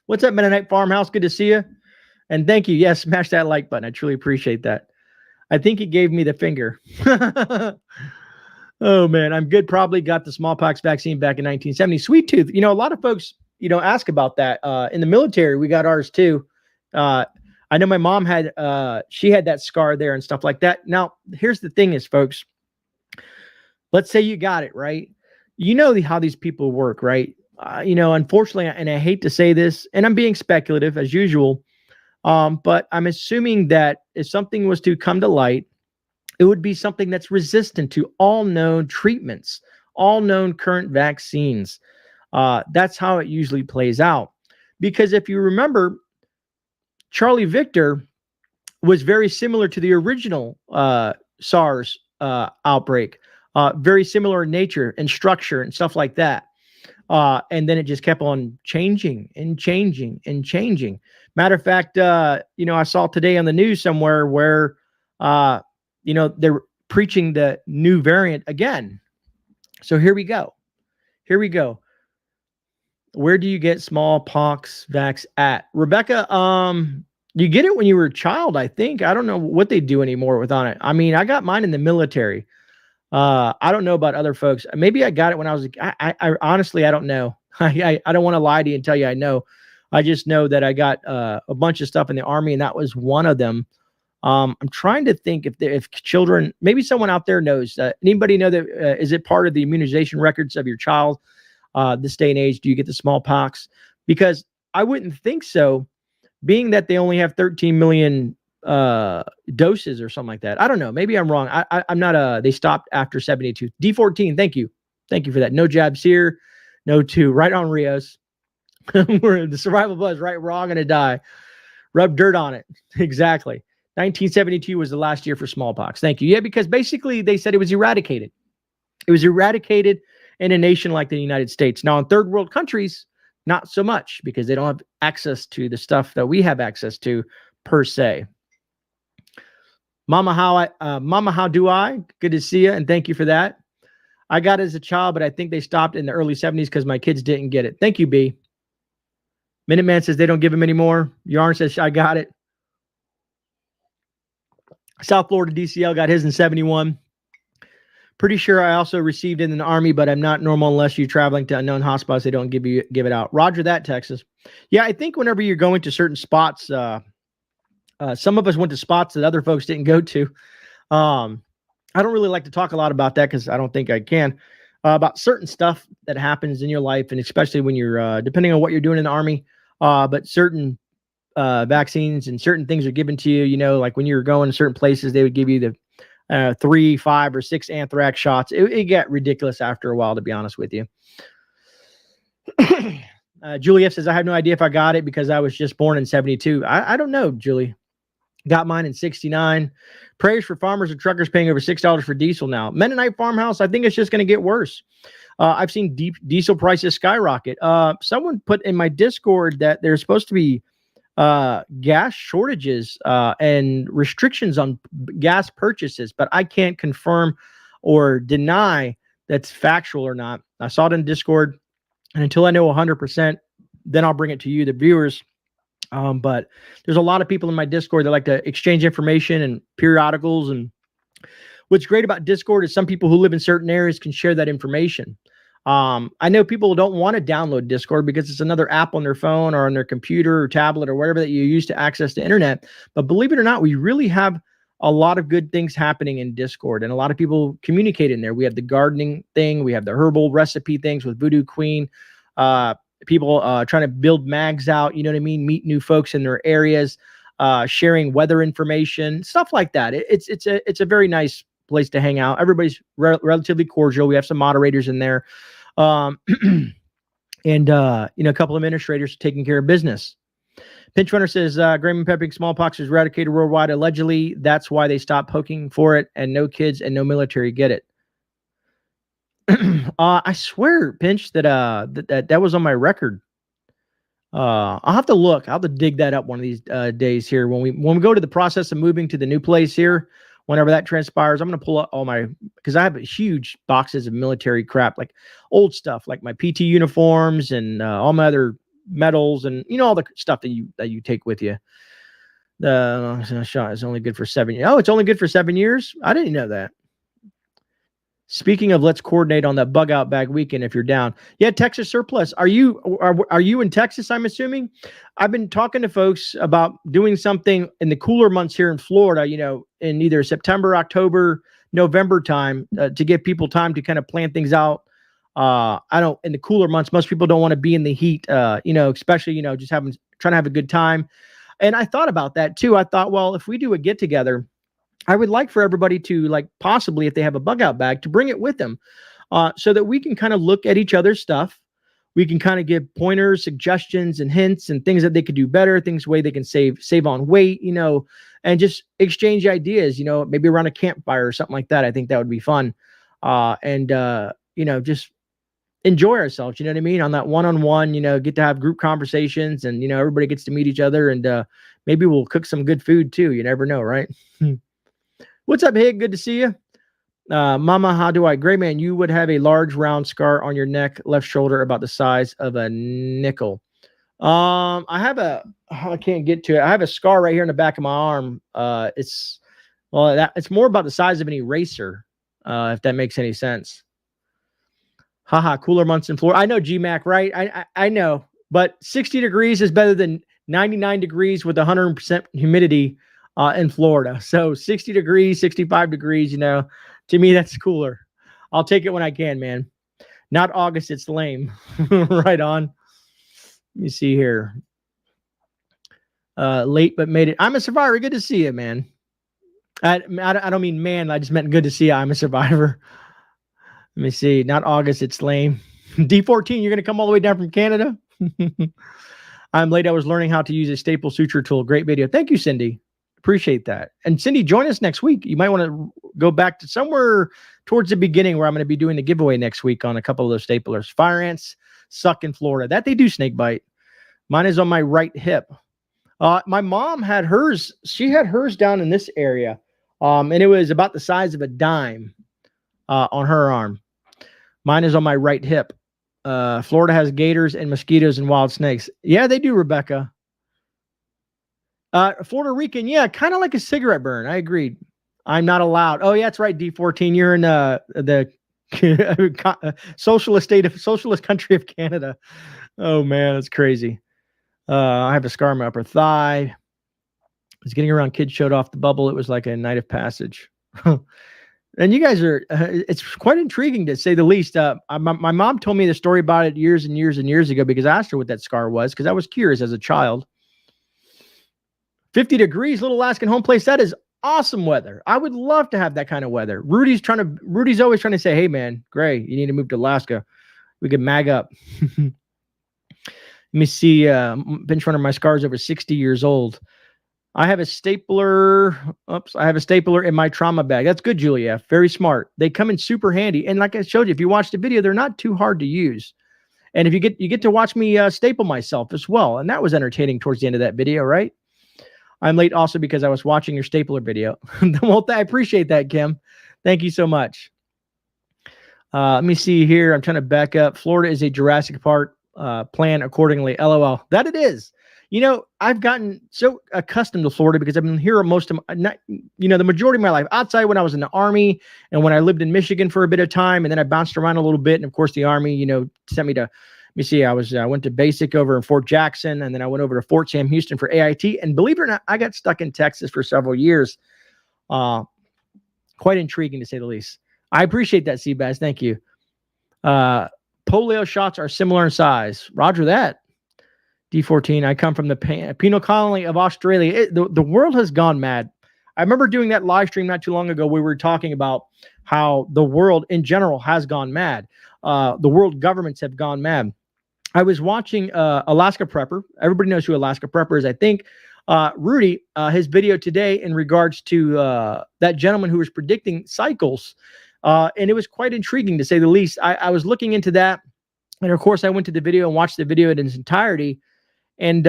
What's up, Mennonite Farmhouse? Good to see you. And thank you. Yes, smash that like button. I truly appreciate that. I think he gave me the finger. Oh, man, I'm good. Probably got the smallpox vaccine back in 1970. Sweet tooth. You know, a lot of folks, ask about that. In the military, we got ours too. I know my mom had, she had that scar there and stuff like that. Now, here's the thing is, folks, let's say you got it, right? You know how these people work, right? Unfortunately, and I hate to say this, and I'm being speculative as usual, but I'm assuming that if something was to come to light, it would be something that's resistant to all known treatments, all known current vaccines. That's how it usually plays out. Because if you remember, Charlie Victor was very similar to the original SARS outbreak, very similar in nature and structure and stuff like that. And then it just kept on changing and changing and changing. Matter of fact, I saw today on the news somewhere where, they're preaching the new variant again. So here we go. Here we go. Where do you get smallpox vax at? Rebecca, you get it when you were a child, I think. I don't know what they do anymore with on it. I mean, I got mine in the military. I don't know about other folks. Maybe I got it when I was, I honestly, I don't know. I don't want to lie to you and tell you I know. I just know that I got a bunch of stuff in the Army, and that was one of them. I'm trying to think if children, maybe someone out there knows. Anybody know that? Is it part of the immunization records of your child? This day and age, do you get the smallpox? Because I wouldn't think so, being that they only have 13 million doses or something like that. I don't know. Maybe I'm wrong. I'm not. They stopped after 72. D14. Thank you for that. No jabs here. No two. Right on, Rios. We're the survival buzz. Right, we're all gonna die. Rub dirt on it. Exactly. 1972 was the last year for smallpox. Thank you. Yeah, because basically they said it was eradicated. It was eradicated in a nation like the United States. Now, in third world countries, not so much, because they don't have access to the stuff that we have access to per se. Mama, how do I? Good to see you, and thank you for that. I got it as a child, but I think they stopped in the early 70s because my kids didn't get it. Thank you, B. Minuteman says they don't give them anymore. Yarn says I got it. South Florida DCL got his in 71. Pretty sure I also received it in the Army, but I'm not normal unless you're traveling to unknown hotspots. They don't give it out. Roger that, Texas. Yeah, I think whenever you're going to certain spots, some of us went to spots that other folks didn't go to. I don't really like to talk a lot about that because I don't think I can. About certain stuff that happens in your life, and especially when you're, depending on what you're doing in the Army, but certain vaccines and certain things are given to you, like when you're going to certain places, they would give you the 3, 5, or 6 anthrax shots. It got ridiculous after a while, to be honest with you. Julie F says, I have no idea if I got it because I was just born in 72. I don't know, Julie. Got mine in 69. Prayers for farmers and truckers paying over $6 for diesel now. Mennonite Farmhouse, I think it's just going to get worse. I've seen diesel prices skyrocket. Someone put in my Discord that there's supposed to be gas shortages and restrictions on gas purchases, but I can't confirm or deny that's factual or not. I saw it in Discord, and until I know 100%, then I'll bring it to you, the viewers. But there's a lot of people in my Discord that like to exchange information and periodicals. And what's great about Discord is some people who live in certain areas can share that information. I know people don't want to download Discord because it's another app on their phone or on their computer or tablet or whatever that you use to access the internet. But believe it or not, we really have a lot of good things happening in Discord, and a lot of people communicate in there. We have the gardening thing. We have the herbal recipe things with Voodoo Queen. People trying to build mags out, you know what I mean? Meet new folks in their areas, sharing weather information, stuff like that. It's a very nice place to hang out. Everybody's relatively cordial. We have some moderators in there. And a couple of administrators taking care of business. Pinch Runner says, GreyMan Prepping smallpox is eradicated worldwide. Allegedly, that's why they stopped poking for it, and no kids and no military get it. I swear, Pinch, that that was on my record. I'll have to look. I'll have to dig that up one of these days here when we go to the process of moving to the new place here. Whenever that transpires, I'm going to pull out all my, because I have huge boxes of military crap, like old stuff, like my PT uniforms and all my other medals and, all the stuff that you take with you. The shot is only good for 7 years. Oh, it's only good for 7 years? I didn't know that. Speaking of, let's coordinate on that bug out bag weekend if you're down. Yeah, Texas surplus. Are you in Texas, I'm assuming? I've been talking to folks about doing something in the cooler months here in Florida, in either September, October, November time to give people time to kind of plan things out. In the cooler months, most people don't want to be in the heat, especially, just trying to have a good time. And I thought about that too. I thought, well, if we do a get together, I would like for everybody to possibly, if they have a bug out bag, to bring it with them so that we can kind of look at each other's stuff. We can kind of give pointers, suggestions, and hints and things that they could do better, things way they can save on weight, and just exchange ideas, maybe around a campfire or something like that. I think that would be fun. Just enjoy ourselves, you know what I mean? On that one-on-one, get to have group conversations and, everybody gets to meet each other and maybe we'll cook some good food too. You never know, right? What's up, Hig? Good to see you. Mama, how do I? GreyMan, you would have a large round scar on your neck, left shoulder, about the size of a nickel. I can't get to it. I have a scar right here in the back of my arm. It's more about the size of an eraser, if that makes any sense. Haha, cooler months in Florida. I know, GMAC, right? I know, but 60 degrees is better than 99 degrees with 100% humidity in Florida. So 60 degrees, 65 degrees, to me, that's cooler. I'll take it when I can, man. Not August, it's lame. Right on. Let me see here. Late, but made it. I'm a survivor. Good to see you, man. I don't mean man. I just meant good to see you. I'm a survivor. Let me see. Not August, it's lame. D14, you're going to come all the way down from Canada? I'm late. I was learning how to use a staple suture tool. Great video. Thank you, Cindy. Appreciate that. And Cindy, join us next week. You might want to go back to somewhere towards the beginning where I'm going to be doing the giveaway next week on a couple of those staplers. Fire ants suck in Florida. That they do snake bite. Mine is on my right hip. My mom had hers. She had hers down in this area. And it was about the size of a dime on her arm. Mine is on my right hip. Florida has gators and mosquitoes and wild snakes. Yeah, they do, Rebecca. Puerto Rican, yeah, kind of like a cigarette burn. I agreed. I'm not allowed. Oh, yeah, that's right, D14. You're in the socialist country of Canada. Oh, man, that's crazy. I have a scar on my upper thigh. I was getting around, kids showed off the bubble. It was like a night of passage. And you guys are, it's quite intriguing to say the least. My mom told me the story about it years and years and years ago because I asked her what that scar was because I was curious as a child. 50 degrees, little Alaskan home place. That is awesome weather. I would love to have that kind of weather. Rudy's always trying to say, hey man, Gray, you need to move to Alaska. We could mag up. Let me see. Bench runner, my scar is over 60 years old. I have a stapler. Oops, I have a stapler in my trauma bag. That's good, Julia. Very smart. They come in super handy. And like I showed you, if you watch the video, they're not too hard to use. And if you get to watch me staple myself as well. And that was entertaining towards the end of that video, right? I'm late also because I was watching your stapler video. Well, I appreciate that, Kim. Thank you so much. Let me see here. I'm trying to back up. Florida is a Jurassic Park. Plan accordingly. LOL. That it is. You know, I've gotten so accustomed to Florida because I've been here most of my, the majority of my life. Outside when I was in the Army and when I lived in Michigan for a bit of time, and then I bounced around a little bit. And of course, the Army, sent me to. Let me see. I went to basic over in Fort Jackson, and then I went over to Fort Sam Houston for AIT. And believe it or not, I got stuck in Texas for several years. Quite intriguing to say the least. I appreciate that, Seabass. Thank you. Polio shots are similar in size. Roger that. D14. I come from the penal colony of Australia. The world has gone mad. I remember doing that live stream not too long ago. We were talking about how the world in general has gone mad. The world governments have gone mad. I was watching Alaska Prepper. Everybody knows who Alaska Prepper is, I think. Rudy, his video today in regards to that gentleman who was predicting cycles. And it was quite intriguing, to say the least. I was looking into that. And, of course, I went to the video and watched the video in its entirety. And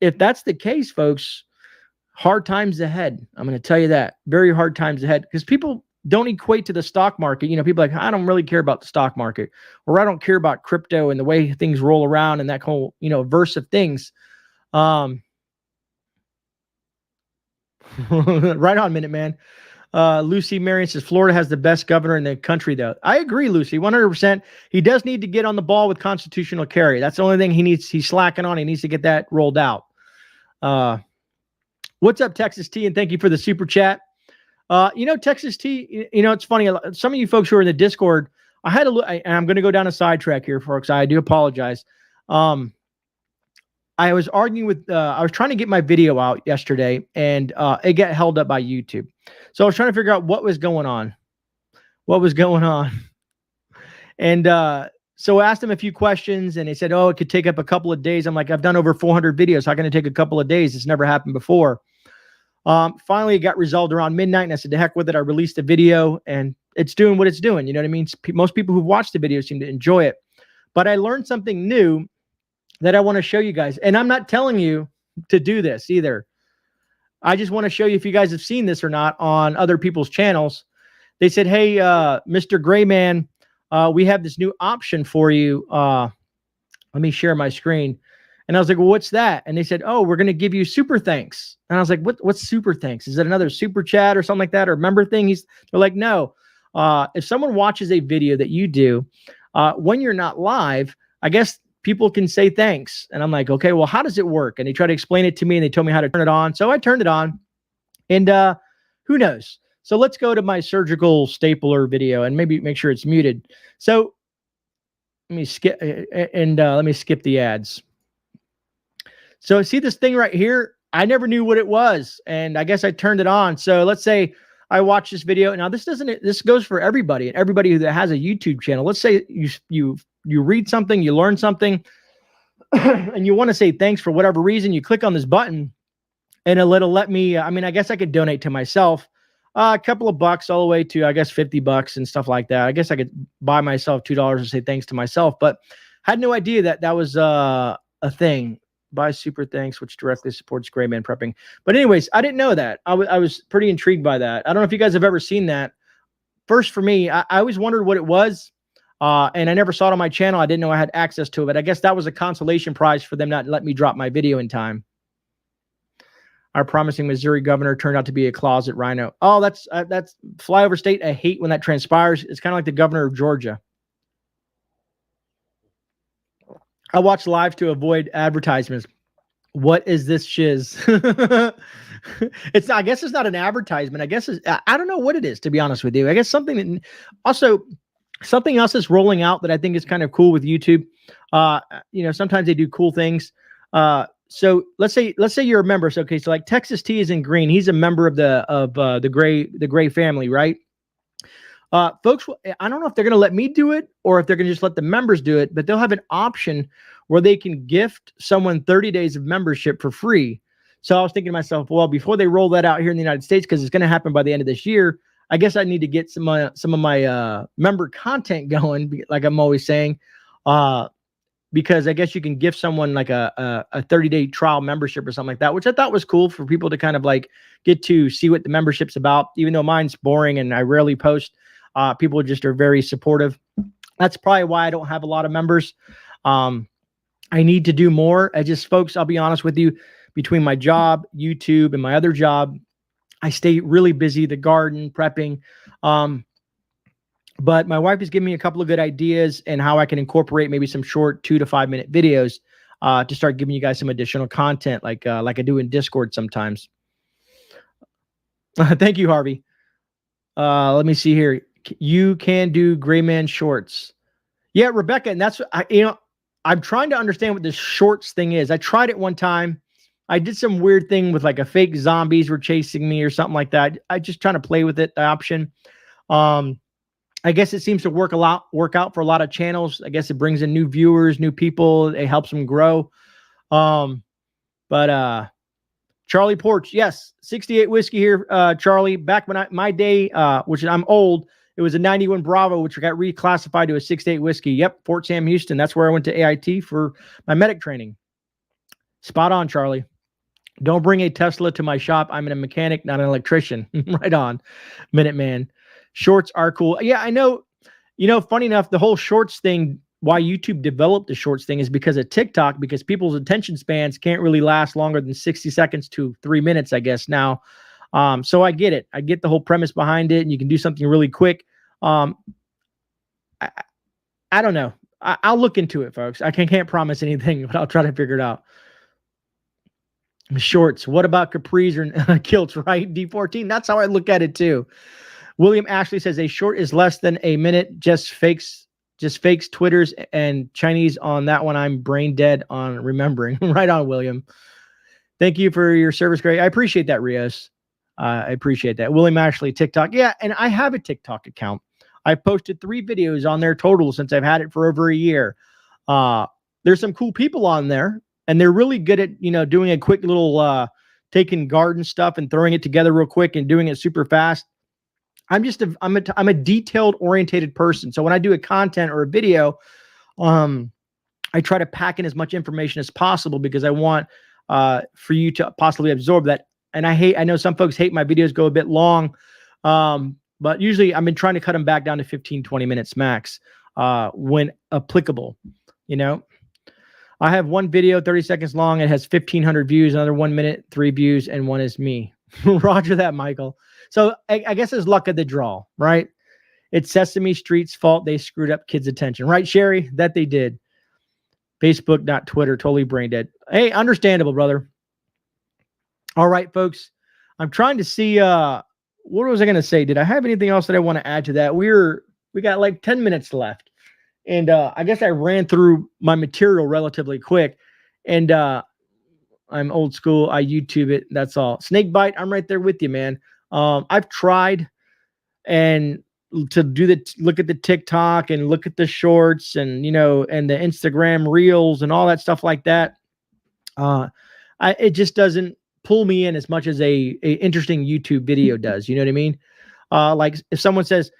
if that's the case, folks, hard times ahead. I'm going to tell you that. Very hard times ahead. Because people don't equate to the stock market. People are like, I don't really care about the stock market. Or I don't care about crypto and the way things roll around and that whole, verse of things. Right on, Minute Man. Lucy Marion says Florida has the best governor in the country, though. I agree, Lucy, 100%. He does need to get on the ball with constitutional carry. That's the only thing he's slacking on. He needs to get that rolled out. What's up, Texas T? And thank you for the super chat. Texas T, it's funny. Some of you folks who are in the Discord, I had a look, and I'm going to go down a sidetrack here, folks. I do apologize. I was arguing with, I was trying to get my video out yesterday, and it got held up by YouTube. So I was trying to figure out what was going on. And so I asked them a few questions, and they said, it could take up a couple of days. I'm like, I've done over 400 videos. How can it take a couple of days? It's never happened before. Finally, it got resolved around midnight, and I said, to heck with it. I released a video, and it's doing what it's doing. You know what I mean? Most people who've watched the video seem to enjoy it. But I learned something new that I want to show you guys. And I'm not telling you to do this either. I just want to show you if you guys have seen this or not on other people's channels. They said, hey, Mr. GreyMan, we have this new option for you. Let me share my screen. And I was like, well, what's that? And they said, we're going to give you super thanks. And I was like, what's super thanks? Is that another super chat or something like that? Or member thing? They're like, no. If someone watches a video that you do, when you're not live, I guess people can say thanks. And I'm like, okay, well, how does it work? And they try to explain it to me, and they told me how to turn it on. So I turned it on, and who knows? So let's go to my surgical stapler video and maybe make sure it's muted. So let me skip let me skip the ads. So see this thing right here? I never knew what it was, and I guess I turned it on. So let's say I watch this video. Now this goes for everybody, and everybody who has a YouTube channel. Let's say you read something, you learn something, and you want to say thanks for whatever reason. You click on this button, and it'll let me. I guess I could donate to myself a couple of bucks, all the way to, I guess, $50 and stuff like that. I guess I could buy myself $2 and say thanks to myself, but had no idea that was a thing. Buy super thanks, which directly supports GreyMan Prepping. But anyways, I didn't know that. I was pretty intrigued by that. I don't know if you guys have ever seen that. First, for me, I always wondered what it was. And I never saw it on my channel. I didn't know I had access to it. I guess that was a consolation prize for them not letting me drop my video in time. Our promising Missouri governor turned out to be a closet rhino. Oh, that's flyover state. I hate when that transpires. It's kind of like the governor of Georgia. I watch live to avoid advertisements. What is this shiz? I guess it's not an advertisement. I guess I don't know what it is, to be honest with you. I guess something else is rolling out that I think is kind of cool with YouTube. Sometimes they do cool things. So let's say you're a member. So, okay, so like Texas T is in green. He's a member of the Grey family, right? Folks, I don't know if they're going to let me do it or if they're going to just let the members do it, but they'll have an option where they can gift someone 30 days of membership for free. So I was thinking to myself, well, before they roll that out here in the United States, because it's going to happen by the end of this year, I guess I need to get some of my member content going, like I'm always saying, because I guess you can gift someone like a 30-day trial membership or something like that, which I thought was cool for people to kind of like get to see what the membership's about. Even though mine's boring and I rarely post, people just are very supportive. That's probably why I don't have a lot of members. I need to do more. Folks, I'll be honest with you, between my job, YouTube, and my other job, I stay really busy, the garden, prepping. But my wife has given me a couple of good ideas and how I can incorporate maybe some short 2 to 5 minute videos to start giving you guys some additional content like I do in Discord sometimes. Thank you, Harvey. Let me see here. You can do GreyMan shorts. Yeah, Rebecca, and that's, I'm trying to understand what this shorts thing is. I tried it one time. I did some weird thing with like a fake zombies were chasing me or something like that. I just trying to play with it, the option. I guess it seems to work out for a lot of channels. I guess it brings in new viewers, new people. It helps them grow. But Charlie Porch, yes, 68 whiskey here, Charlie. Back when my day, which I'm old, it was a 91 Bravo, which got reclassified to a 68 whiskey. Yep, Fort Sam, Houston. That's where I went to AIT for my medic training. Spot on, Charlie. Don't bring a Tesla to my shop. I'm a mechanic, not an electrician. Right on, Minuteman. Shorts are cool. Yeah, I know. Funny enough, the whole shorts thing, why YouTube developed the shorts thing is because of TikTok, because people's attention spans can't really last longer than 60 seconds to 3 minutes, I guess, now. So I get it. I get the whole premise behind it, and you can do something really quick. I don't know. I'll look into it, folks. I can't promise anything, but I'll try to figure it out. Shorts. What about capris or kilts, right? D14. That's how I look at it too. William Ashley says a short is less than a minute. Just fakes Twitters and Chinese on that one. I'm brain dead on remembering. Right on, William. Thank you for your service, Greg. I appreciate that, Rios. I appreciate that. William Ashley, TikTok. Yeah, and I have a TikTok account. I've posted 3 videos on there total since I've had it for over a year. There's some cool people on there. And they're really good at, doing a quick little, taking garden stuff and throwing it together real quick and doing it super fast. I'm a detailed orientated person. So when I do a content or a video, I try to pack in as much information as possible because I want, for you to possibly absorb that. And I know some folks hate my videos go a bit long. But usually I've been trying to cut them back down to 15, 20 minutes max, when applicable, I have one video, 30 seconds long. It has 1,500 views, another 1 minute, 3 views, and one is me. Roger that, Michael. So I guess it's luck of the draw, right? It's Sesame Street's fault they screwed up kids' attention. Right, Sherry? That they did. Facebook, not Twitter. Totally brain dead. Hey, understandable, brother. All right, folks. I'm trying to see, what was I going to say? Did I have anything else that I want to add to that? We got like 10 minutes left. And I guess I ran through my material relatively quick. And I'm old school. I YouTube it. That's all. Snakebite, I'm right there with you, man. I've tried and to look at the TikTok and look at the shorts and, and the Instagram reels and all that stuff like that. It just doesn't pull me in as much as a interesting YouTube video does. You know what I mean? Like if someone says,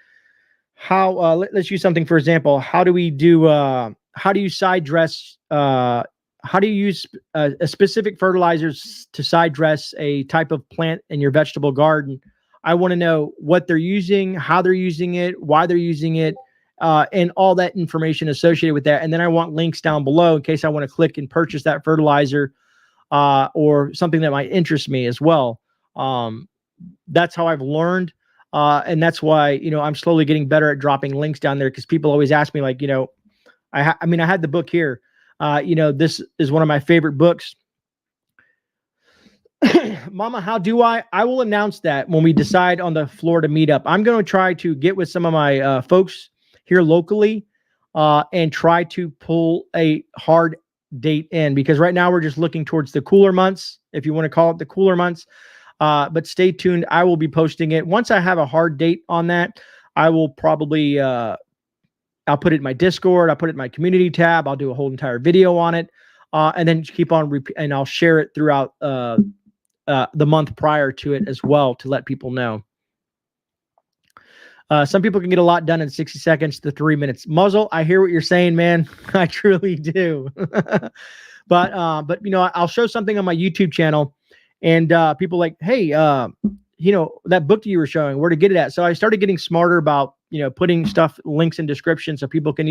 let's use something, for example, how do you side dress, how do you use a specific fertilizers to side dress a type of plant in your vegetable garden? I want to know what they're using, how they're using it, why they're using it, and all that information associated with that. And then I want links down below in case I want to click and purchase that fertilizer, or something that might interest me as well. That's how I've learned. And that's why, I'm slowly getting better at dropping links down there, because people always ask me, like, I had the book here. This is one of my favorite books. Mama, how do I will announce that when we decide on the Florida meetup. I'm going to try to get with some of my folks here locally and try to pull a hard date in, because right now we're just looking towards the cooler months, if you want to call it the cooler months. But stay tuned. I will be posting it. Once I have a hard date on that, I will probably, I'll I'll put it in my Discord. I'll put it in my community tab. I'll do a whole entire video on it. And then keep on and I'll share it throughout the month prior to it as well to let people know. Some people can get a lot done in 60 seconds to 3 minutes. Muzzle, I hear what you're saying, man. I truly do. But I'll show something on my YouTube channel, and people like, hey, that book that you were showing, where to get it at. So I started getting smarter about, putting stuff, links in description, so people can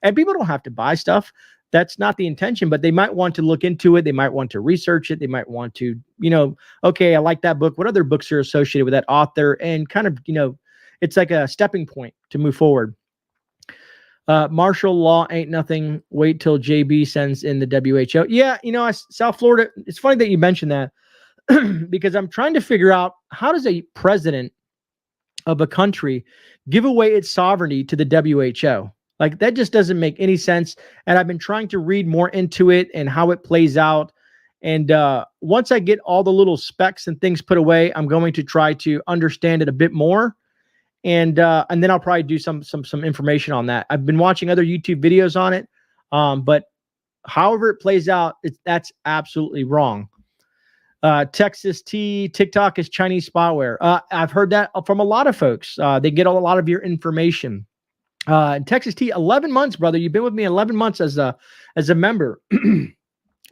and people don't have to buy stuff. That's not the intention, but they might want to look into it. They might want to research it. They might want to, okay, I like that book. What other books are associated with that author? And kind of, it's like a stepping point to move forward. Martial law ain't nothing. Wait till JB sends in the WHO. Yeah, South Florida, it's funny that you mentioned that because I'm trying to figure out, how does a president of a country give away its sovereignty to the WHO? Like, that just doesn't make any sense. And I've been trying to read more into it and how it plays out. And once I get all the little specs and things put away, I'm going to try to understand it a bit more. And then I'll probably do some information on that. I've been watching other YouTube videos on it. But however it plays out, that's absolutely wrong. Texas T, TikTok is Chinese spyware. I've heard that from a lot of folks. They get a lot of your information. Texas T, 11 months, brother. You've been with me 11 months as a member.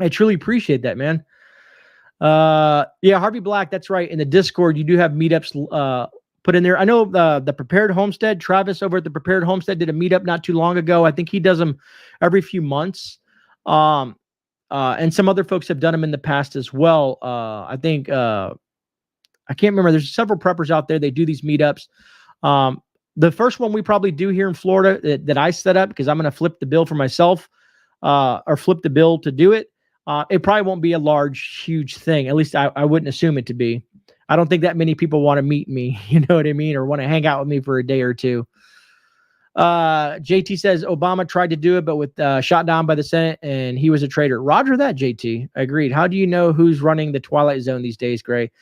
I truly appreciate that, man. Yeah, Harvey Black, that's right. In the Discord, you do have meetups put in there. I know the Prepared Homestead, Travis over at the Prepared Homestead did a meetup not too long ago. I think he does them every few months. And some other folks have done them in the past as well. I think, I can't remember. There's several preppers out there. They do these meetups. The first one we probably do here in Florida that I set up, because I'm going to flip the bill for myself, or flip the bill to do it. It probably won't be a large, huge thing. At least I wouldn't assume it to be. I don't think that many people want to meet me, you know what I mean? Or want to hang out with me for a day or two. JT says Obama tried to do it, but with shot down by the Senate, and he was a traitor. Roger that, JT. Agreed. How do you know who's running the Twilight Zone these days, Gray?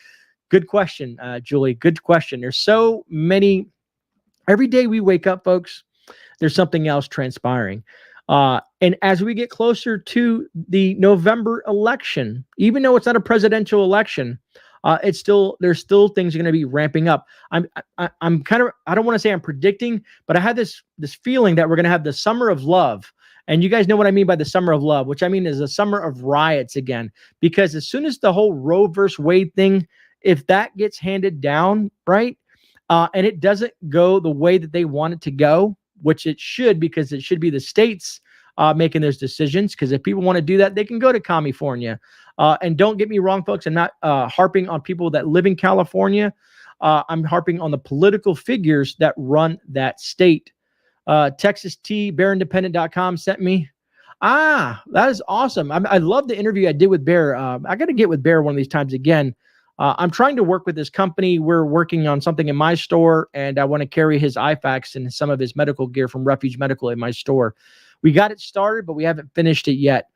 Good question, Julie. Good question. There's so many. Every day we wake up, folks, there's something else transpiring. And as we get closer to the November election, even though it's not a presidential election, there's still things are going to be ramping up. I'm kind of, I don't want to say I'm predicting, but I had this feeling that we're going to have the summer of love. And you guys know what I mean by the summer of love, which I mean is a summer of riots again, because as soon as the whole Roe versus Wade thing, if that gets handed down, right, and it doesn't go the way that they want it to go, which it should, because it should be the states making those decisions. Because if people want to do that, they can go to California. And don't get me wrong, folks, I'm not harping on people that live in California. I'm harping on the political figures that run that state. Texas T, bearindependent.com sent me. That is awesome. I love the interview I did with Bear. I got to get with Bear one of these times again. I'm trying to work with this company. We're working on something in my store, and I want to carry his IFAKs and some of his medical gear from Refuge Medical in my store. We got it started, but we haven't finished it yet.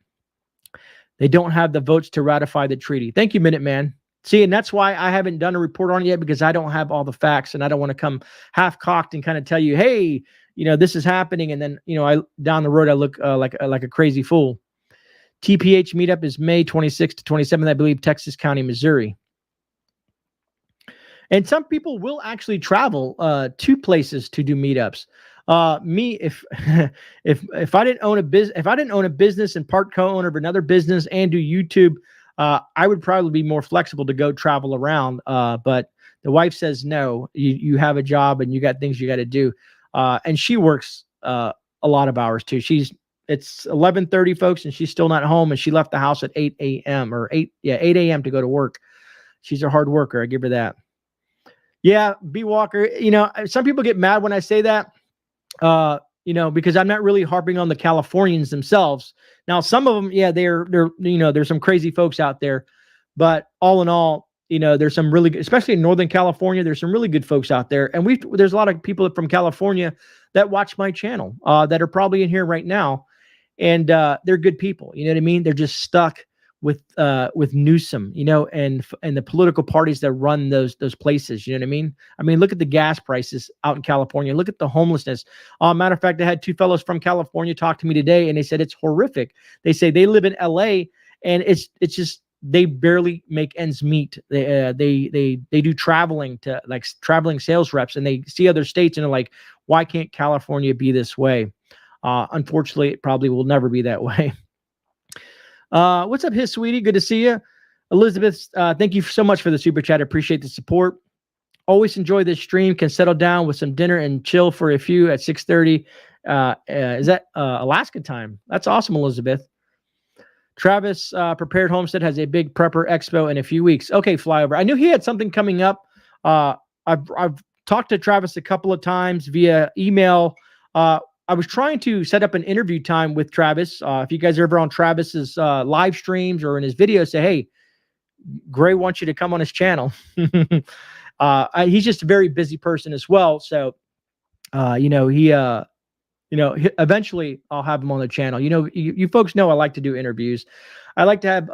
They don't have the votes to ratify the treaty. Thank you, Minuteman. See, and that's why I haven't done a report on it yet, because I don't have all the facts, and I don't want to come half-cocked and kind of tell you, hey, this is happening, and then, I down the road I look like a crazy fool. TPH meetup is May 26th to 27th, I believe, Texas County, Missouri. And some people will actually travel to places to do meetups. Me, if I didn't own a business and part co-owner of another business and do YouTube, I would probably be more flexible to go travel around. But the wife says no. You have a job and you got things you got to do, and she works a lot of hours too. It's 11:30, folks, and she's still not home. And she left the house at 8 a.m. or 8 a.m. to go to work. She's a hard worker. I give her that. Yeah, B Walker. Some people get mad when I say that. Because I'm not really harping on the Californians themselves. Now, some of them, yeah, there's some crazy folks out there, but all in all, there's some really good, especially in Northern California, there's some really good folks out there. And there's a lot of people from California that watch my channel, that are probably in here right now. And, they're good people. You know what I mean? They're just stuck with Newsom, and the political parties that run those places. You know what I mean? I mean, look at the gas prices out in California. Look at the homelessness. Matter of fact, I had two fellows from California talk to me today, and they said it's horrific. They say they live in LA, and it's just they barely make ends meet. They do traveling to like traveling sales reps, and they see other states and they're like, why can't California be this way? Unfortunately, it probably will never be that way. What's up, his sweetie? Good to see you. Elizabeth, thank you so much for the super chat. I appreciate the support. Always enjoy this stream. Can settle down with some dinner and chill for a few at 6:30. Is that Alaska time? That's awesome, Elizabeth. Travis Prepared Homestead has a big prepper expo in a few weeks. Okay, flyover. I knew he had something coming up. I've talked to Travis a couple of times via email. I was trying to set up an interview time with Travis. If you guys are ever on Travis's live streams or in his videos, say, hey, Grey wants you to come on his channel. He's just a very busy person as well. So, eventually I'll have him on the channel. You folks know I like to do interviews. I like to have,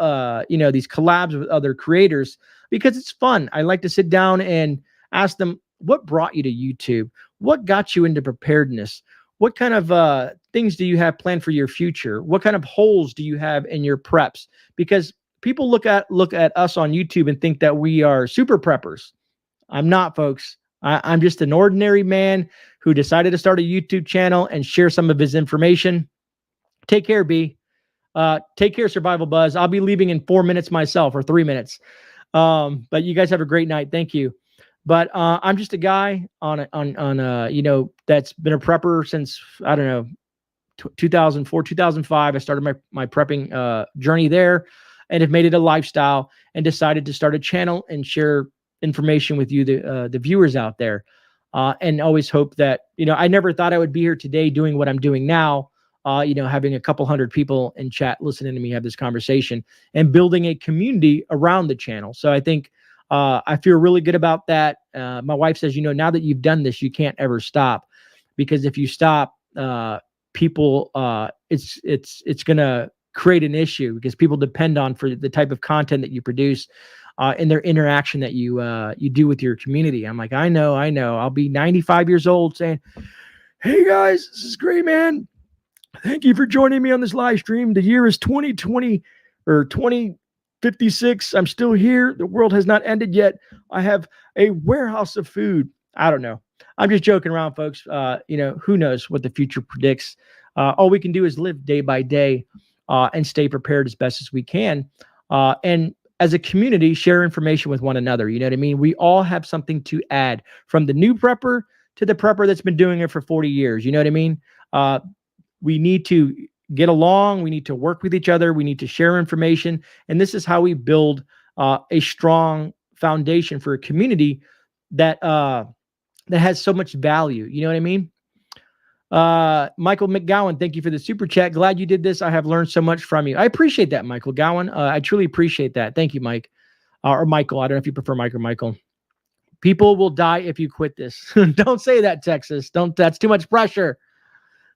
these collabs with other creators because it's fun. I like to sit down and ask them, what brought you to YouTube? What got you into preparedness? What kind of things do you have planned for your future? What kind of holes do you have in your preps? Because people look at us on YouTube and think that we are super preppers. I'm not, folks. I'm just an ordinary man who decided to start a YouTube channel and share some of his information. Take care, B. Take care, Survival Buzz. I'll be leaving in 4 minutes myself, or 3 minutes. But you guys have a great night. Thank you. But I'm just a guy on that's been a prepper since, I don't know, 2004, 2005. I started my prepping journey there and have made it a lifestyle and decided to start a channel and share information with you, the viewers out there. And always hope that, I never thought I would be here today doing what I'm doing now, having a couple hundred people in chat listening to me have this conversation and building a community around the channel. So I think I feel really good about that. My wife says, now that you've done this, you can't ever stop, because if you stop, people, it's going to create an issue, because people depend on for the type of content that you produce, and their interaction that you do with your community. I'm like, I know. I'll be 95 years old saying, hey guys, this is GreyMan. Thank you for joining me on this live stream. The year is 2020 or 2056. I'm still here. The world has not ended yet. I have a warehouse of food. I don't know. I'm just joking around, folks. Who knows what the future predicts. All we can do is live day by day and stay prepared as best as we can. And as a community, share information with one another. You know what I mean? We all have something to add, from the new prepper to the prepper that's been doing it for 40 years. You know what I mean? We need to get along. We need to work with each other. We need to share information. And this is how we build a strong foundation for a community that has so much value. You know what I mean? Michael McGowan, thank you for the super chat. Glad you did this. I have learned so much from you. I appreciate that, Michael Gowan. I truly appreciate that. Thank you, Mike. Or Michael. I don't know if you prefer Mike or Michael. People will die if you quit this. Don't say that, Texas. That's too much pressure.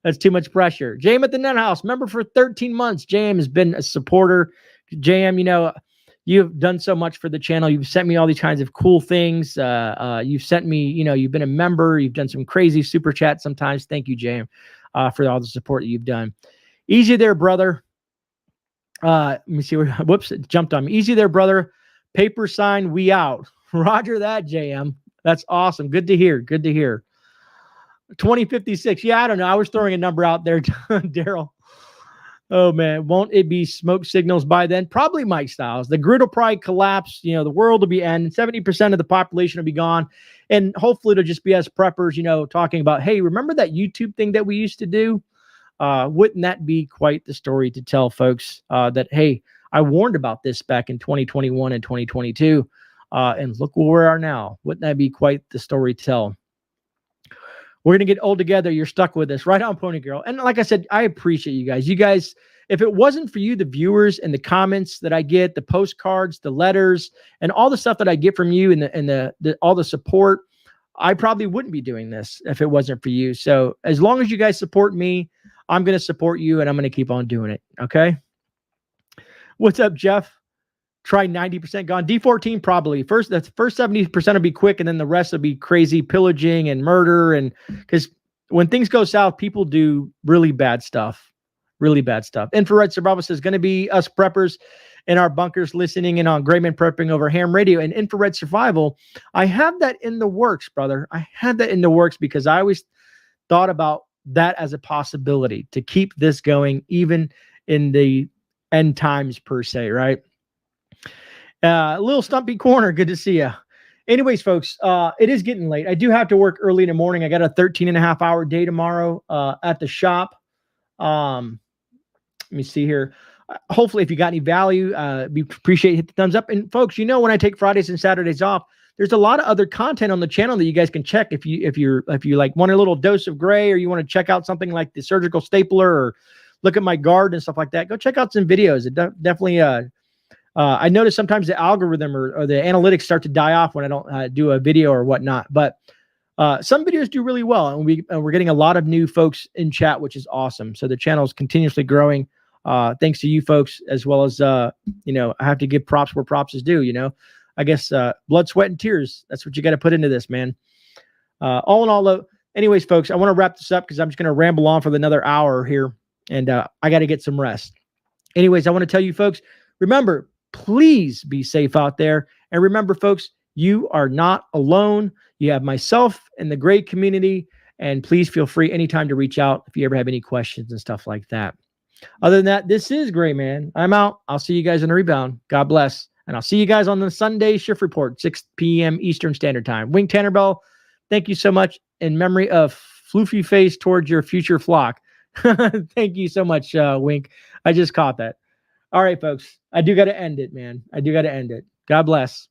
That's too much pressure. JM at the Net House, member for 13 months. JM has been a supporter. JM, you've done so much for the channel. You've sent me all these kinds of cool things. You've sent me, you've been a member. You've done some crazy super chats sometimes. Thank you, JM, for all the support that you've done. Easy there, brother. Let me see where, whoops, it jumped on me. Easy there, brother. Paper sign, we out. Roger that, JM. That's awesome. Good to hear. Good to hear. 2056. Yeah, I don't know. I was throwing a number out there, Daryl. Oh, man. Won't it be smoke signals by then? Probably, Mike Styles. The grid will probably collapse. The world will be end. 70% of the population will be gone. And hopefully it'll just be us preppers, talking about, hey, remember that YouTube thing that we used to do? Wouldn't that be quite the story to tell, folks, that, hey, I warned about this back in 2021 and 2022. And look where we are now. Wouldn't that be quite the story to tell? We're going to get old together. You're stuck with us. Right on, Pony Girl. And like I said, I appreciate you guys. You guys, if it wasn't for you, the viewers and the comments that I get, the postcards, the letters, and all the stuff that I get from you and all the support, I probably wouldn't be doing this if it wasn't for you. So as long as you guys support me, I'm going to support you, and I'm going to keep on doing it. Okay. What's up, Jeff? Try 90% gone. D14 probably. First 70% will be quick, and then the rest will be crazy pillaging and murder. And because when things go south, people do really bad stuff. Really bad stuff. Infrared Survival says going to be us preppers in our bunkers listening in on GreyMan Prepping over ham radio and infrared survival. I have that in the works, brother. I had that in the works because I always thought about that as a possibility to keep this going even in the end times per se, right? Little Stumpy Corner, good to see you. Anyways, folks, it is getting late. I do have to work early in the morning. I got a 13.5-hour day tomorrow at the shop. Let me see here. Hopefully, if you got any value, we appreciate it. Hit the thumbs up. And folks, you know when I take Fridays and Saturdays off, there's a lot of other content on the channel that you guys can check if you like want a little dose of gray, or you want to check out something like the surgical stapler, or look at my guard and stuff like that. Go check out some videos. It definitely. I notice sometimes the algorithm or the analytics start to die off when I don't do a video or whatnot. But some videos do really well, and we're getting a lot of new folks in chat, which is awesome. So the channel is continuously growing. Thanks to you folks, as well as, I have to give props where props is due, I guess, blood, sweat, and tears. That's what you got to put into this, man. All in all, though, anyways, folks, I want to wrap this up because I'm just going to ramble on for another hour here, and I got to get some rest. Anyways, I want to tell you folks, remember, please be safe out there. And remember, folks, you are not alone. You have myself and the Grey community, and please feel free anytime to reach out if you ever have any questions and stuff like that. Other than that, this is GreyMan. I'm out. I'll see you guys in the rebound. God bless. And I'll see you guys on the Sunday shift report, 6 p.m. Eastern Standard Time. Wink Tannerbell, thank you so much. In memory of floofy face towards your future flock. Thank you so much, Wink. I just caught that. All right, folks. I do got to end it, man. I do got to end it. God bless.